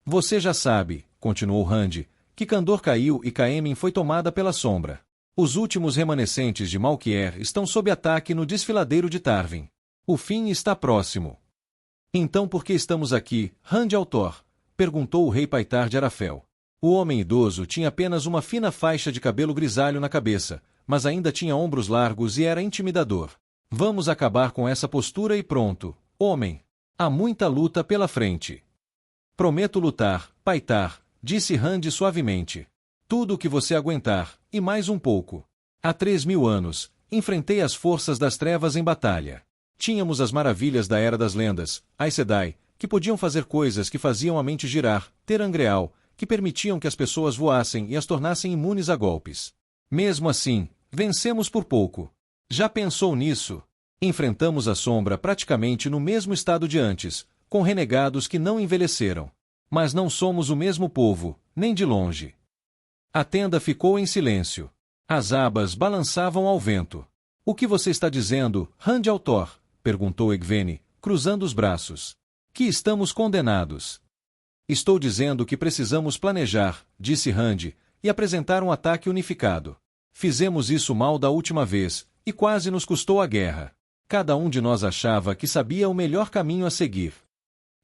Você já sabe, continuou Rand, que Kandor caiu e Caemmin foi tomada pela sombra. Os últimos remanescentes de Malkier estão sob ataque no desfiladeiro de Tarvin. O fim está próximo. Então por que estamos aqui, Rand al'Thor? Perguntou o rei Paitar de Arafel. O homem idoso tinha apenas uma fina faixa de cabelo grisalho na cabeça, mas ainda tinha ombros largos e era intimidador. Vamos acabar com essa postura e pronto, homem. Há muita luta pela frente. Prometo lutar, Paitar, disse Rand suavemente. Tudo o que você aguentar, e mais um pouco. Há 3.000 anos, enfrentei as forças das trevas em batalha. Tínhamos as maravilhas da Era das Lendas, Aes Sedai, que podiam fazer coisas que faziam a mente girar, Terangreal, que permitiam que as pessoas voassem e as tornassem imunes a golpes. Mesmo assim, vencemos por pouco. Já pensou nisso? Enfrentamos a sombra praticamente no mesmo estado de antes, com renegados que não envelheceram. Mas não somos o mesmo povo, nem de longe. A tenda ficou em silêncio. As abas balançavam ao vento. O que você está dizendo, Rand Altor? Perguntou Egvene, cruzando os braços. Que estamos condenados. Estou dizendo que precisamos planejar, disse Rand, e apresentar um ataque unificado. Fizemos isso mal da última vez, e quase nos custou a guerra. Cada um de nós achava que sabia o melhor caminho a seguir.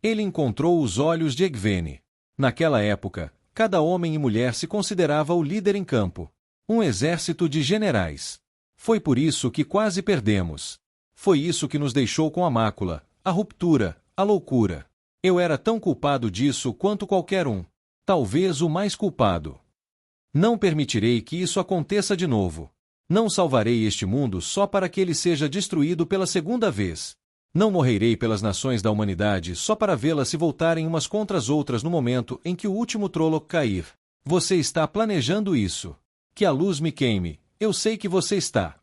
Ele encontrou os olhos de Egvene. Naquela época, cada homem e mulher se considerava o líder em campo. Um exército de generais. Foi por isso que quase perdemos. Foi isso que nos deixou com a mácula, a ruptura, a loucura. Eu era tão culpado disso quanto qualquer um. Talvez o mais culpado. Não permitirei que isso aconteça de novo. Não salvarei este mundo só para que ele seja destruído pela segunda vez. Não morrerei pelas nações da humanidade só para vê-las se voltarem umas contra as outras no momento em que o último Trolloc cair. Você está planejando isso. Que a luz me queime, eu sei que você está.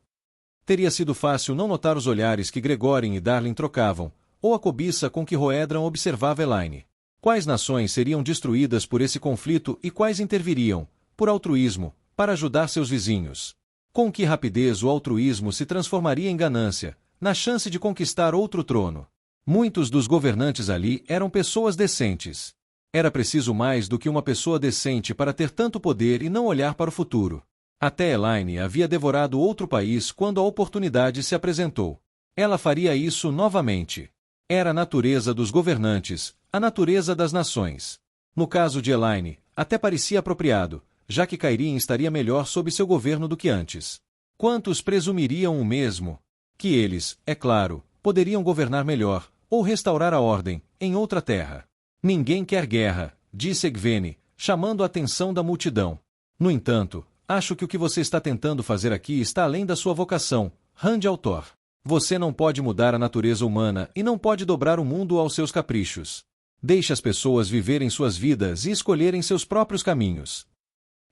Teria sido fácil não notar os olhares que Gregórin e Darlin trocavam, ou a cobiça com que Roedran observava Elaine. Quais nações seriam destruídas por esse conflito e quais interviriam, por altruísmo, para ajudar seus vizinhos? Com que rapidez o altruísmo se transformaria em ganância, na chance de conquistar outro trono? Muitos dos governantes ali eram pessoas decentes. Era preciso mais do que uma pessoa decente para ter tanto poder e não olhar para o futuro. Até Elaine havia devorado outro país quando a oportunidade se apresentou. Ela faria isso novamente. Era a natureza dos governantes, a natureza das nações. No caso de Elaine, até parecia apropriado, já que Cairhien estaria melhor sob seu governo do que antes. Quantos presumiriam o mesmo? Que eles, é claro, poderiam governar melhor, ou restaurar a ordem, em outra terra. Ninguém quer guerra, disse Egvene, chamando a atenção da multidão. No entanto, acho que o que você está tentando fazer aqui está além da sua vocação, Rand Altor. Você não pode mudar a natureza humana e não pode dobrar o mundo aos seus caprichos. Deixe as pessoas viverem suas vidas e escolherem seus próprios caminhos.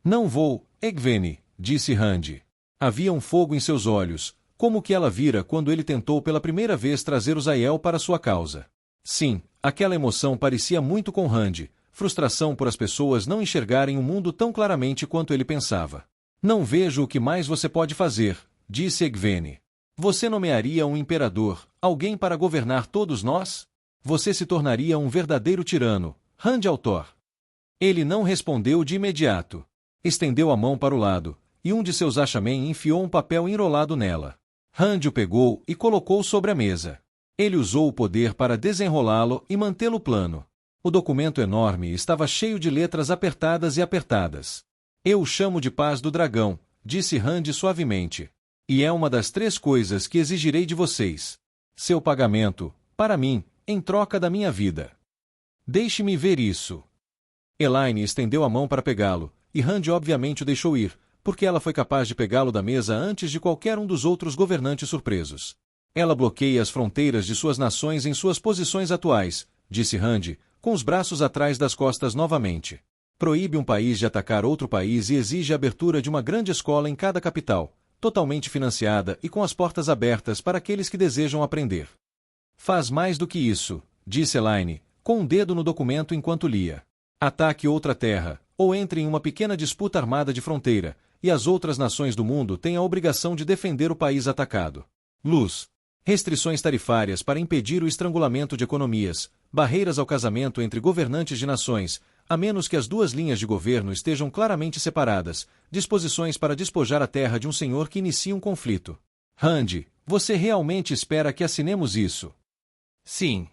Não vou, Egvene, disse Rand. Havia um fogo em seus olhos, como o que ela vira quando ele tentou pela primeira vez trazer os Aiel para sua causa. Sim, aquela emoção parecia muito com Rand, frustração por as pessoas não enxergarem o mundo tão claramente quanto ele pensava. Não vejo o que mais você pode fazer, disse Egvene. Você nomearia um imperador, alguém para governar todos nós? Você se tornaria um verdadeiro tirano, Rand Altor. Ele não respondeu de imediato. Estendeu a mão para o lado, e um de seus Ashamen enfiou um papel enrolado nela. Rand o pegou e colocou sobre a mesa. Ele usou o poder para desenrolá-lo e mantê-lo plano. O documento enorme estava cheio de letras apertadas e apertadas. Eu o chamo de Paz do Dragão, disse Rand suavemente. E é uma das 3 coisas que exigirei de vocês. Seu pagamento, para mim, em troca da minha vida. Deixe-me ver isso. Elaine estendeu a mão para pegá-lo, e Rand obviamente o deixou ir, porque ela foi capaz de pegá-lo da mesa antes de qualquer um dos outros governantes surpresos. Ela bloqueia as fronteiras de suas nações em suas posições atuais, disse Rand, com os braços atrás das costas novamente. Proíbe um país de atacar outro país e exige a abertura de uma grande escola em cada capital, totalmente financiada e com as portas abertas para aqueles que desejam aprender. Faz mais do que isso, disse Elaine, com um dedo no documento enquanto lia. Ataque outra terra, ou entre em uma pequena disputa armada de fronteira, e as outras nações do mundo têm a obrigação de defender o país atacado. Luz. Restrições tarifárias para impedir o estrangulamento de economias, barreiras ao casamento entre governantes de nações, a menos que as 2 linhas de governo estejam claramente separadas, disposições para despojar a terra de um senhor que inicia um conflito. Rand, você realmente espera que assinemos isso? Sim.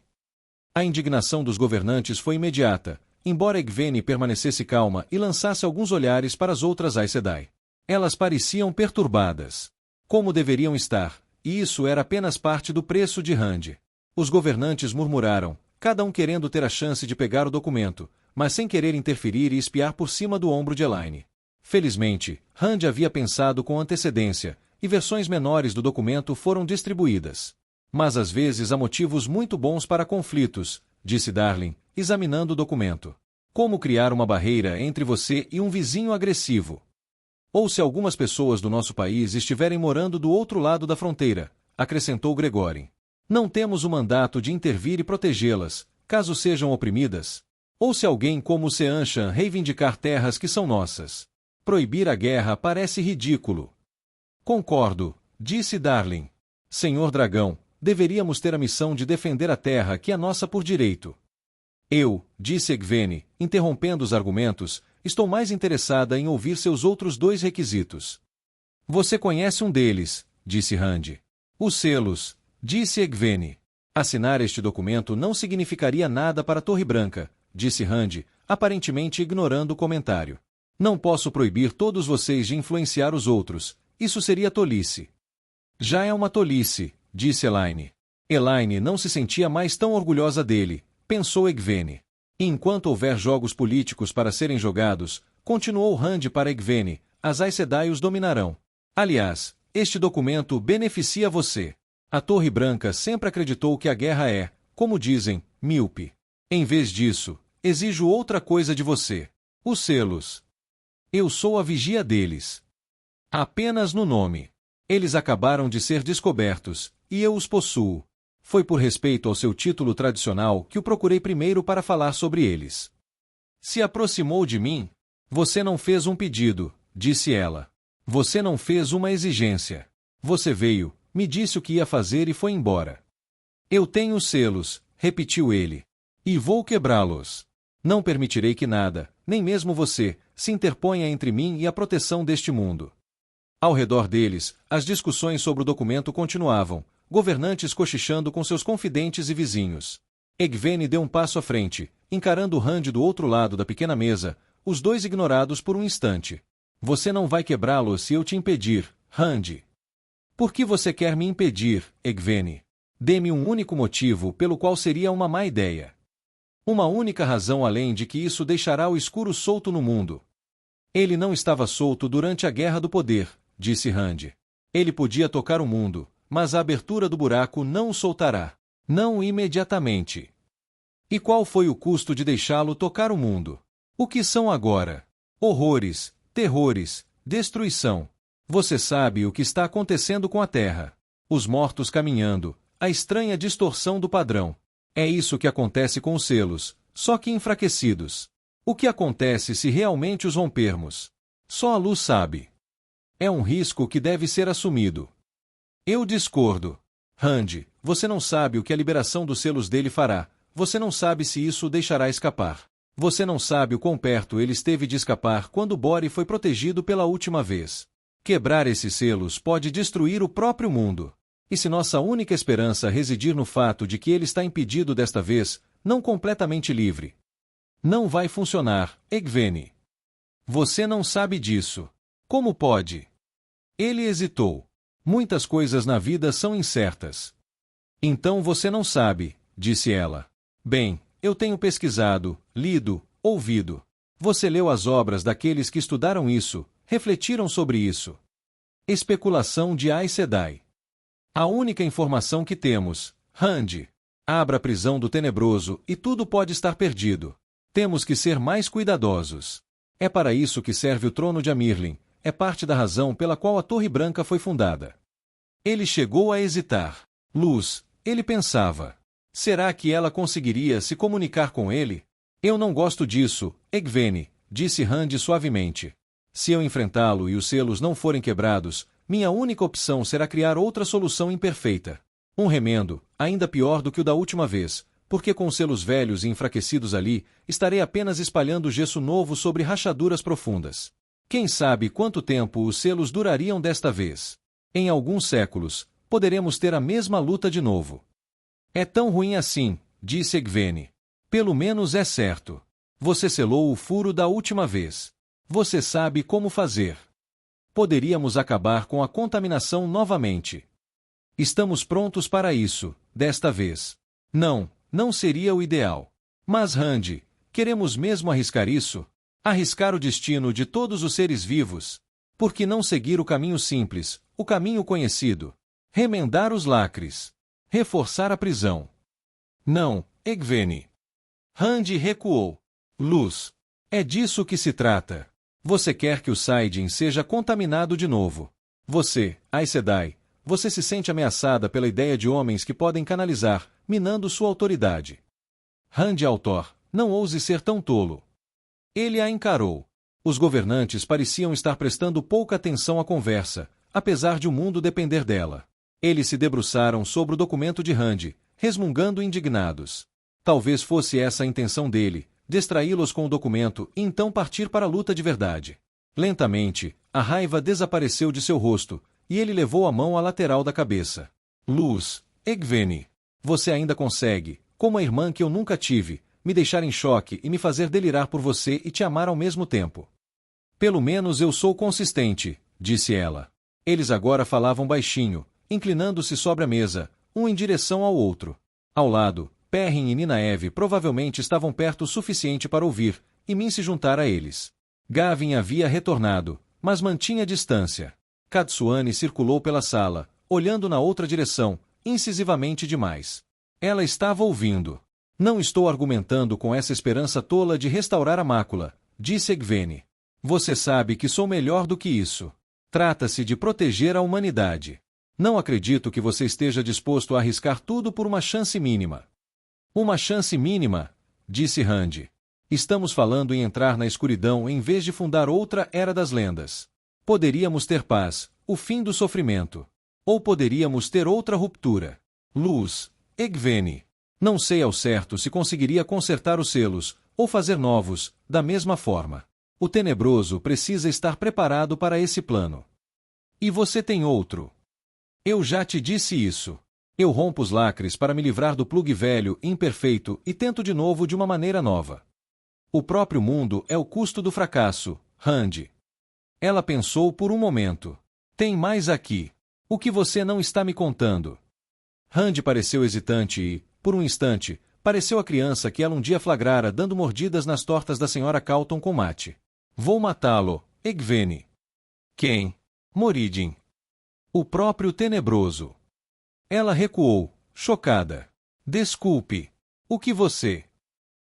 A indignação dos governantes foi imediata, embora Egvene permanecesse calma e lançasse alguns olhares para as outras Aes Sedai. Elas pareciam perturbadas. Como deveriam estar, e isso era apenas parte do preço de Rand. Os governantes murmuraram, cada um querendo ter a chance de pegar o documento, mas sem querer interferir e espiar por cima do ombro de Elaine. Felizmente, Rand havia pensado com antecedência, e versões menores do documento foram distribuídas. Mas às vezes há motivos muito bons para conflitos, disse Darlin, examinando o documento. Como criar uma barreira entre você e um vizinho agressivo? Ou se algumas pessoas do nosso país estiverem morando do outro lado da fronteira, acrescentou Gregórin. Não temos o mandato de intervir e protegê-las, caso sejam oprimidas. Ou se alguém como o Seanchan reivindicar terras que são nossas. Proibir a guerra parece ridículo. Concordo, disse Darling. Senhor Dragão, deveríamos ter a missão de defender a terra que é nossa por direito. Eu, disse Egwene, interrompendo os argumentos, estou mais interessada em ouvir seus outros 2 requisitos. Você conhece um deles, disse Rand. Os selos, disse Egwene. Assinar este documento não significaria nada para a Torre Branca, disse Rand, aparentemente ignorando o comentário. Não posso proibir todos vocês de influenciar os outros, isso seria tolice. Já é uma tolice, disse Elaine. Elaine não se sentia mais tão orgulhosa dele, pensou Egwene. E enquanto houver jogos políticos para serem jogados, continuou Rand para Egwene, as Aes Sedai os dominarão. Aliás, este documento beneficia você. A Torre Branca sempre acreditou que a guerra é, como dizem, míope. Em vez disso, exijo outra coisa de você. Os selos. Eu sou a vigia deles. Apenas no nome. Eles acabaram de ser descobertos, e eu os possuo. Foi por respeito ao seu título tradicional que o procurei primeiro para falar sobre eles. Se aproximou de mim. Você não fez um pedido, disse ela. Você não fez uma exigência. Você veio, me disse o que ia fazer e foi embora. Eu tenho os selos, repetiu ele. E vou quebrá-los. Não permitirei que nada, nem mesmo você, se interponha entre mim e a proteção deste mundo. Ao redor deles, as discussões sobre o documento continuavam, governantes cochichando com seus confidentes e vizinhos. Egwene deu um passo à frente, encarando Rand do outro lado da pequena mesa, os 2 ignorados por um instante. Você não vai quebrá-lo se eu te impedir, Rand. Por que você quer me impedir, Egwene? Dê-me um único motivo pelo qual seria uma má ideia. Uma única razão além de que isso deixará o escuro solto no mundo. Ele não estava solto durante a Guerra do Poder, disse Rand. Ele podia tocar o mundo, mas a abertura do buraco não o soltará. Não imediatamente. E qual foi o custo de deixá-lo tocar o mundo? O que são agora? Horrores, terrores, destruição. Você sabe o que está acontecendo com a Terra. Os mortos caminhando, a estranha distorção do padrão. É isso que acontece com os selos, só que enfraquecidos. O que acontece se realmente os rompermos? Só a luz sabe. É um risco que deve ser assumido. Eu discordo. Rand, você não sabe o que a liberação dos selos dele fará. Você não sabe se isso o deixará escapar. Você não sabe o quão perto ele esteve de escapar quando Bori foi protegido pela última vez. Quebrar esses selos pode destruir o próprio mundo. E se nossa única esperança residir no fato de que ele está impedido desta vez, não completamente livre? Não vai funcionar, Egwene. Você não sabe disso. Como pode? Ele hesitou. Muitas coisas na vida são incertas. Então você não sabe, disse ela. Bem, eu tenho pesquisado, lido, ouvido. Você leu as obras daqueles que estudaram isso, refletiram sobre isso. Especulação de Aes Sedai. A única informação que temos, Rand. Abra a prisão do tenebroso e tudo pode estar perdido. Temos que ser mais cuidadosos. É para isso que serve o trono de Amirlin, é parte da razão pela qual a Torre Branca foi fundada. Ele chegou a hesitar. Luz, ele pensava. Será que ela conseguiria se comunicar com ele? Eu não gosto disso, Egwene, disse Rand suavemente. Se eu enfrentá-lo e os selos não forem quebrados, minha única opção será criar outra solução imperfeita. Um remendo, ainda pior do que o da última vez, porque com os selos velhos e enfraquecidos ali, estarei apenas espalhando gesso novo sobre rachaduras profundas. Quem sabe quanto tempo os selos durariam desta vez? Em alguns séculos, poderemos ter a mesma luta de novo. É tão ruim assim, disse Egwene. Pelo menos é certo. Você selou o furo da última vez. Você sabe como fazer. Poderíamos acabar com a contaminação novamente. Estamos prontos para isso, desta vez. Não, não seria o ideal. Mas Rand, queremos mesmo arriscar isso? Arriscar o destino de todos os seres vivos? Por que não seguir o caminho simples, o caminho conhecido? Remendar os lacres. Reforçar a prisão. Não, Egwene. Rand recuou. Luz. É disso que se trata. Você quer que o Saidin seja contaminado de novo. Você, Aes Sedai, você se sente ameaçada pela ideia de homens que podem canalizar, minando sua autoridade. Rand al'Thor, não ouse ser tão tolo. Ele a encarou. Os governantes pareciam estar prestando pouca atenção à conversa, apesar de o mundo depender dela. Eles se debruçaram sobre o documento de Rand, resmungando indignados. Talvez fosse essa a intenção dele, distraí-los com o documento e então partir para a luta de verdade. Lentamente, a raiva desapareceu de seu rosto, e ele levou a mão à lateral da cabeça. Luz, Egvene. Você ainda consegue, como a irmã que eu nunca tive, me deixar em choque e me fazer delirar por você e te amar ao mesmo tempo. Pelo menos eu sou consistente, disse ela. Eles agora falavam baixinho, inclinando-se sobre a mesa, um em direção ao outro. Ao lado, Perrin e Ninaeve provavelmente estavam perto o suficiente para ouvir, e Min se juntar a eles. Gavin havia retornado, mas mantinha distância. Katsuane circulou pela sala, olhando na outra direção, incisivamente demais. Ela estava ouvindo. Não estou argumentando com essa esperança tola de restaurar a mácula, disse Egvene. Você sabe que sou melhor do que isso. Trata-se de proteger a humanidade. Não acredito que você esteja disposto a arriscar tudo por uma chance mínima. Uma chance mínima, disse Rand. Estamos falando em entrar na escuridão em vez de fundar outra Era das Lendas. Poderíamos ter paz, o fim do sofrimento. Ou poderíamos ter outra ruptura. Luz, Egvene. Não sei ao certo se conseguiria consertar os selos, ou fazer novos, da mesma forma. O Tenebroso precisa estar preparado para esse plano. E você tem outro. Eu já te disse isso. Eu rompo os lacres para me livrar do plugue velho, imperfeito, e tento de novo de uma maneira nova. O próprio mundo é o custo do fracasso, Rand. Ela pensou por um momento. Tem mais aqui. O que você não está me contando? Rand pareceu hesitante e, por um instante, pareceu a criança que ela um dia flagrara dando mordidas nas tortas da Sra. Calton com mate. Vou matá-lo, Egvene. Quem? Moridin. O próprio Tenebroso. Ela recuou, chocada. Desculpe. O que você?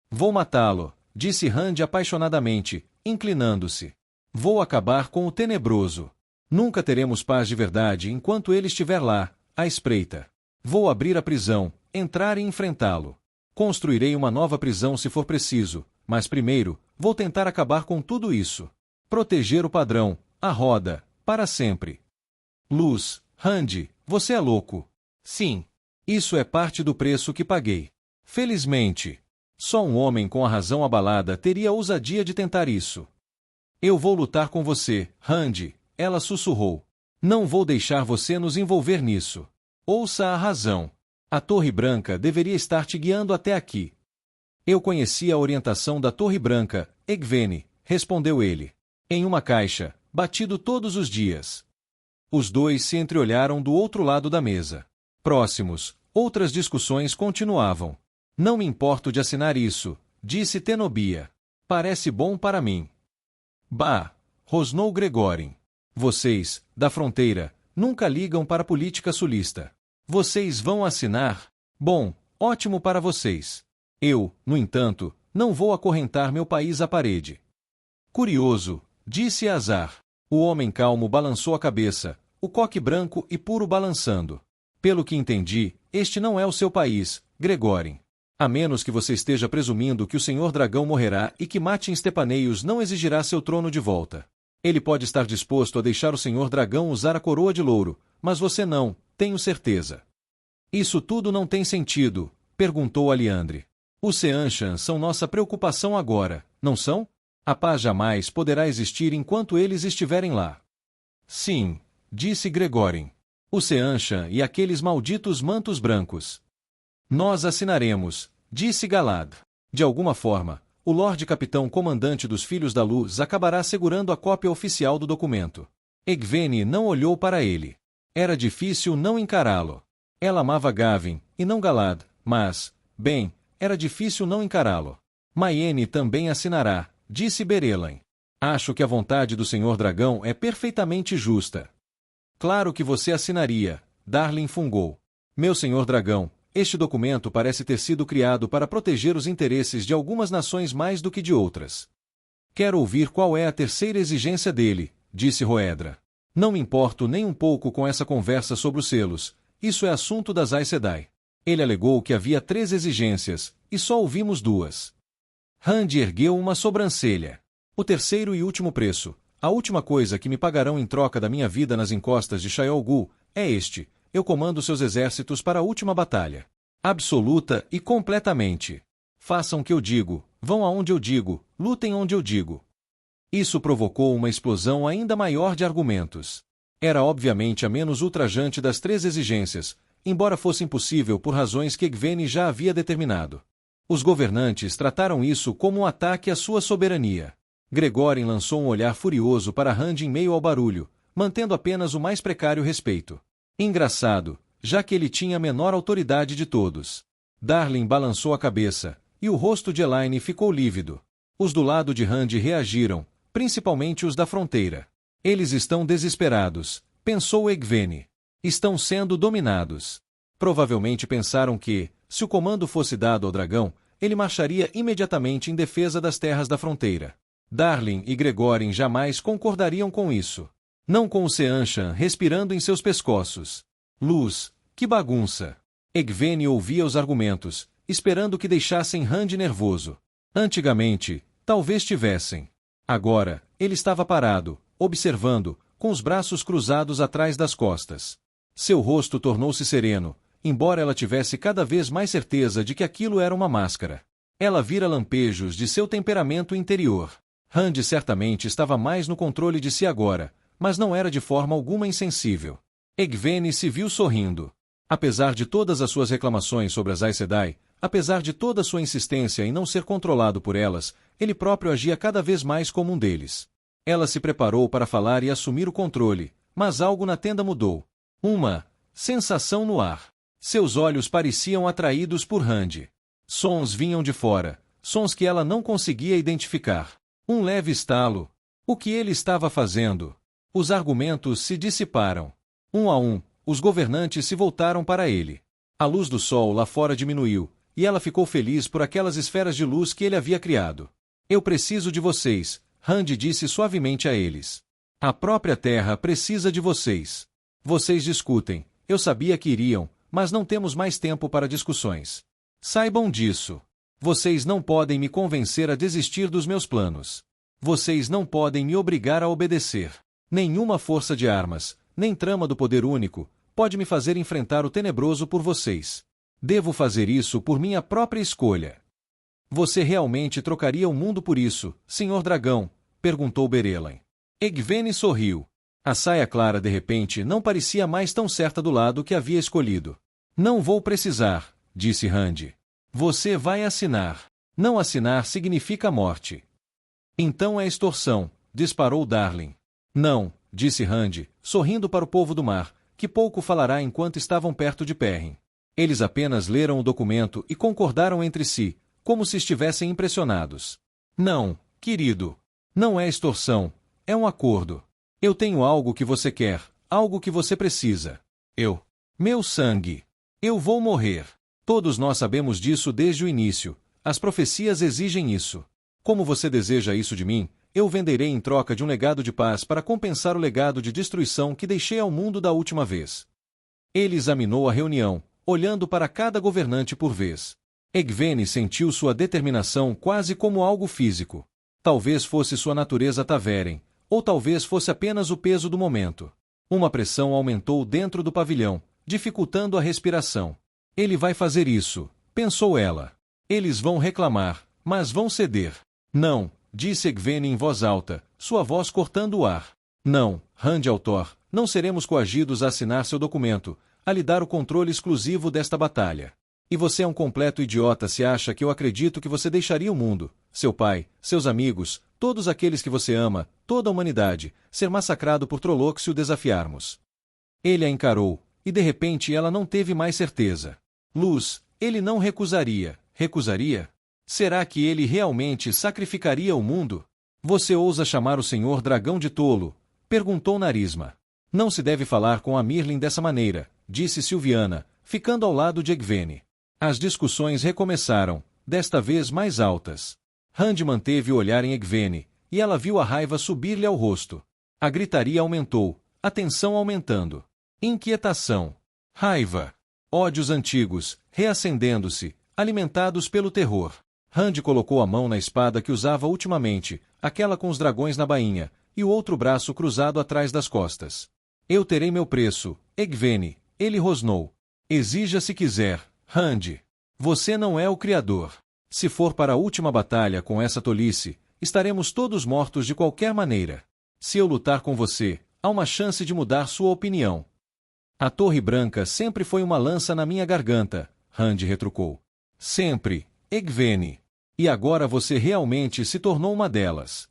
Vou matá-lo, disse Rand apaixonadamente, inclinando-se. Vou acabar com o Tenebroso. Nunca teremos paz de verdade enquanto ele estiver lá, à espreita. Vou abrir a prisão, entrar e enfrentá-lo. Construirei uma nova prisão se for preciso, mas primeiro, vou tentar acabar com tudo isso. Proteger o padrão, a roda, para sempre. Luz, Rand, você é louco. Sim. Isso é parte do preço que paguei. Felizmente. Só um homem com a razão abalada teria a ousadia de tentar isso. Eu vou lutar com você, Rand, ela sussurrou. Não vou deixar você nos envolver nisso. Ouça a razão. A Torre Branca deveria estar te guiando até aqui. Eu conhecia a orientação da Torre Branca, Egvene, respondeu ele. Em uma caixa, batido todos os dias. Os dois se entreolharam do outro lado da mesa. Próximos, outras discussões continuavam. Não me importo de assinar isso, disse Tenobia. Parece bom para mim. Bah, rosnou Gregorin. Vocês, da fronteira, nunca ligam para a política sulista. Vocês vão assinar? Bom, ótimo para vocês. Eu, no entanto, não vou acorrentar meu país à parede. Curioso, disse Azar. O homem calmo balançou a cabeça, o coque branco e puro balançando. Pelo que entendi, este não é o seu país, Gregorin. A menos que você esteja presumindo que o Senhor Dragão morrerá e que Matin Stepaneios não exigirá seu trono de volta. Ele pode estar disposto a deixar o Senhor Dragão usar a coroa de louro, mas você não, tenho certeza. Isso tudo não tem sentido, perguntou Aliandre. Os Seanchans são nossa preocupação agora, não são? A paz jamais poderá existir enquanto eles estiverem lá. Sim, disse Gregorin. O Seanchan e aqueles malditos mantos brancos. Nós assinaremos, disse Galad. De alguma forma, o Lorde Capitão Comandante dos Filhos da Luz acabará segurando a cópia oficial do documento. Egvene não olhou para ele. Era difícil não encará-lo. Ela amava Gavin, e não Galad, mas, bem, era difícil não encará-lo. Mayene também assinará, disse Berelain. Acho que a vontade do Senhor Dragão é perfeitamente justa. Claro que você assinaria, Darlin fungou. Meu Senhor Dragão, este documento parece ter sido criado para proteger os interesses de algumas nações mais do que de outras. Quero ouvir qual é a terceira exigência dele, disse Roedra. Não me importo nem um pouco com essa conversa sobre os selos, isso é assunto das Aes Sedai. Ele alegou que havia 3 exigências, e só ouvimos 2. Rand ergueu uma sobrancelha. O terceiro e último preço, a última coisa que me pagarão em troca da minha vida nas encostas de Shayol Ghul, é este: eu comando seus exércitos para a última batalha. Absoluta e completamente. Façam o que eu digo, vão aonde eu digo, lutem onde eu digo. Isso provocou uma explosão ainda maior de argumentos. Era obviamente a menos ultrajante das três exigências, embora fosse impossível por razões que Egwene já havia determinado. Os governantes trataram isso como um ataque à sua soberania. Gregórin lançou um olhar furioso para Rand em meio ao barulho, mantendo apenas o mais precário respeito. Engraçado, já que ele tinha a menor autoridade de todos. Darlin balançou a cabeça, e o rosto de Elaine ficou lívido. Os do lado de Rand reagiram, principalmente os da fronteira. Eles estão desesperados, pensou Egwene. Estão sendo dominados. Provavelmente pensaram que, se o comando fosse dado ao dragão, ele marcharia imediatamente em defesa das terras da fronteira. Darlin e Gregórin jamais concordariam com isso. Não com o Seanchan respirando em seus pescoços. Luz, que bagunça! Egwene ouvia os argumentos, esperando que deixassem Rand nervoso. Antigamente, talvez tivessem. Agora, ele estava parado, observando, com os braços cruzados atrás das costas. Seu rosto tornou-se sereno, embora ela tivesse cada vez mais certeza de que aquilo era uma máscara. Ela vira lampejos de seu temperamento interior. Rand certamente estava mais no controle de si agora, mas não era de forma alguma insensível. Egwene se viu sorrindo. Apesar de todas as suas reclamações sobre as Aes Sedai, apesar de toda sua insistência em não ser controlado por elas, ele próprio agia cada vez mais como um deles. Ela se preparou para falar e assumir o controle, mas algo na tenda mudou. Uma sensação no ar. Seus olhos pareciam atraídos por Rand. Sons vinham de fora, sons que ela não conseguia identificar. Um leve estalo. O que ele estava fazendo? Os argumentos se dissiparam. Um a um, os governantes se voltaram para ele. A luz do sol lá fora diminuiu, e ela ficou feliz por aquelas esferas de luz que ele havia criado. Eu preciso de vocês, Rand disse suavemente a eles. A própria terra precisa de vocês. Vocês discutem, eu sabia que iriam, mas não temos mais tempo para discussões. Saibam disso. Vocês não podem me convencer a desistir dos meus planos. Vocês não podem me obrigar a obedecer. Nenhuma força de armas, nem trama do poder único, pode me fazer enfrentar o tenebroso por vocês. Devo fazer isso por minha própria escolha. Você realmente trocaria o mundo por isso, Senhor Dragão? Perguntou Berelain. Egwene sorriu. A saia clara de repente não parecia mais tão certa do lado que havia escolhido. Não vou precisar, disse Rand. Você vai assinar. Não assinar significa morte. Então é extorsão, disparou Darlin. Não, disse Rand, sorrindo para o povo do mar, que pouco falará enquanto estavam perto de Perrin. Eles apenas leram o documento e concordaram entre si, como se estivessem impressionados. Não, querido. Não é extorsão, é um acordo. Eu tenho algo que você quer, algo que você precisa. Meu sangue. Eu vou morrer. Todos nós sabemos disso desde o início. As profecias exigem isso. Como você deseja isso de mim, eu venderei em troca de um legado de paz para compensar o legado de destruição que deixei ao mundo da última vez. Ele examinou a reunião, olhando para cada governante por vez. Egwene sentiu sua determinação quase como algo físico. Talvez fosse sua natureza Taveren, ou talvez fosse apenas o peso do momento. Uma pressão aumentou dentro do pavilhão, dificultando a respiração. Ele vai fazer isso, pensou ela. Eles vão reclamar, mas vão ceder. Não, disse Egwene em voz alta, sua voz cortando o ar. Não, Rand Altor, não seremos coagidos a assinar seu documento, a lhe dar o controle exclusivo desta batalha. E você é um completo idiota se acha que eu acredito que você deixaria o mundo, seu pai, seus amigos, todos aqueles que você ama, toda a humanidade, ser massacrado por Trolloc se o desafiarmos. Ele a encarou, e de repente ela não teve mais certeza. Luz, ele não recusaria. Recusaria? Será que ele realmente sacrificaria o mundo? Você ousa chamar o Senhor Dragão de tolo? Perguntou Narisma. Não se deve falar com a Mirlin dessa maneira, disse Silviana, ficando ao lado de Egwene. As discussões recomeçaram, desta vez mais altas. Rand manteve o olhar em Egwene, e ela viu a raiva subir-lhe ao rosto. A gritaria aumentou, a tensão aumentando. Inquietação. Raiva. Ódios antigos, reacendendo-se, alimentados pelo terror. Rand colocou a mão na espada que usava ultimamente, aquela com os dragões na bainha, e o outro braço cruzado atrás das costas. Eu terei meu preço, Egwene, ele rosnou. Exija se quiser, Rand. Você não é o Criador. Se for para a última batalha com essa tolice, estaremos todos mortos de qualquer maneira. Se eu lutar com você, há uma chance de mudar sua opinião. A Torre Branca sempre foi uma lança na minha garganta, Rand retrucou. Sempre, Egwene. E agora você realmente se tornou uma delas.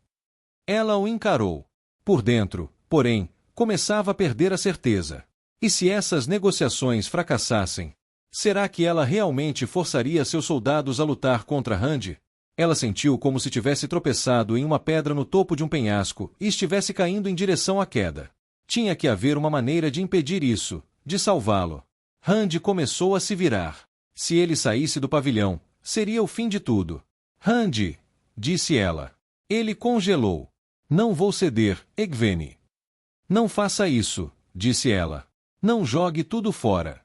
Ela o encarou. Por dentro, porém, começava a perder a certeza. E se essas negociações fracassassem? Será que ela realmente forçaria seus soldados a lutar contra Rand? Ela sentiu como se tivesse tropeçado em uma pedra no topo de um penhasco e estivesse caindo em direção à queda. Tinha que haver uma maneira de impedir isso, de salvá-lo. Rand começou a se virar. Se ele saísse do pavilhão, seria o fim de tudo. Rand, disse ela. Ele congelou. Não vou ceder, Egwene. Não faça isso, disse ela. Não jogue tudo fora.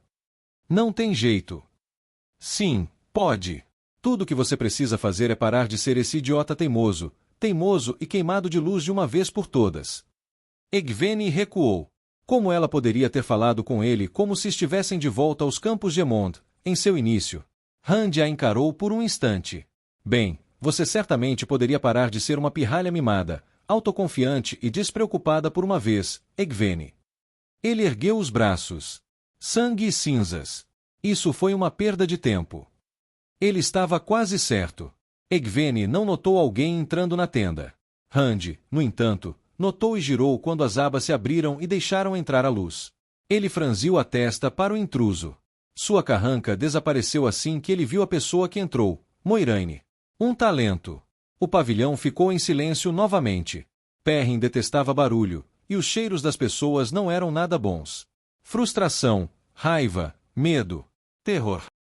Não tem jeito. Sim, pode. Tudo o que você precisa fazer é parar de ser esse idiota teimoso e queimado de luz de uma vez por todas. Egwene recuou. Como ela poderia ter falado com ele como se estivessem de volta aos campos de Emond, em seu início? Rand a encarou por um instante. Bem, você certamente poderia parar de ser uma pirralha mimada, autoconfiante e despreocupada por uma vez, Egwene. Ele ergueu os braços. Sangue e cinzas. Isso foi uma perda de tempo. Ele estava quase certo. Egwene não notou alguém entrando na tenda. Rand, no entanto, notou e girou quando as abas se abriram e deixaram entrar a luz. Ele franziu a testa para o intruso. Sua carranca desapareceu assim que ele viu a pessoa que entrou, Moiraine. Um talento. O pavilhão ficou em silêncio novamente. Perrin detestava barulho, e os cheiros das pessoas não eram nada bons. Frustração, raiva, medo, terror.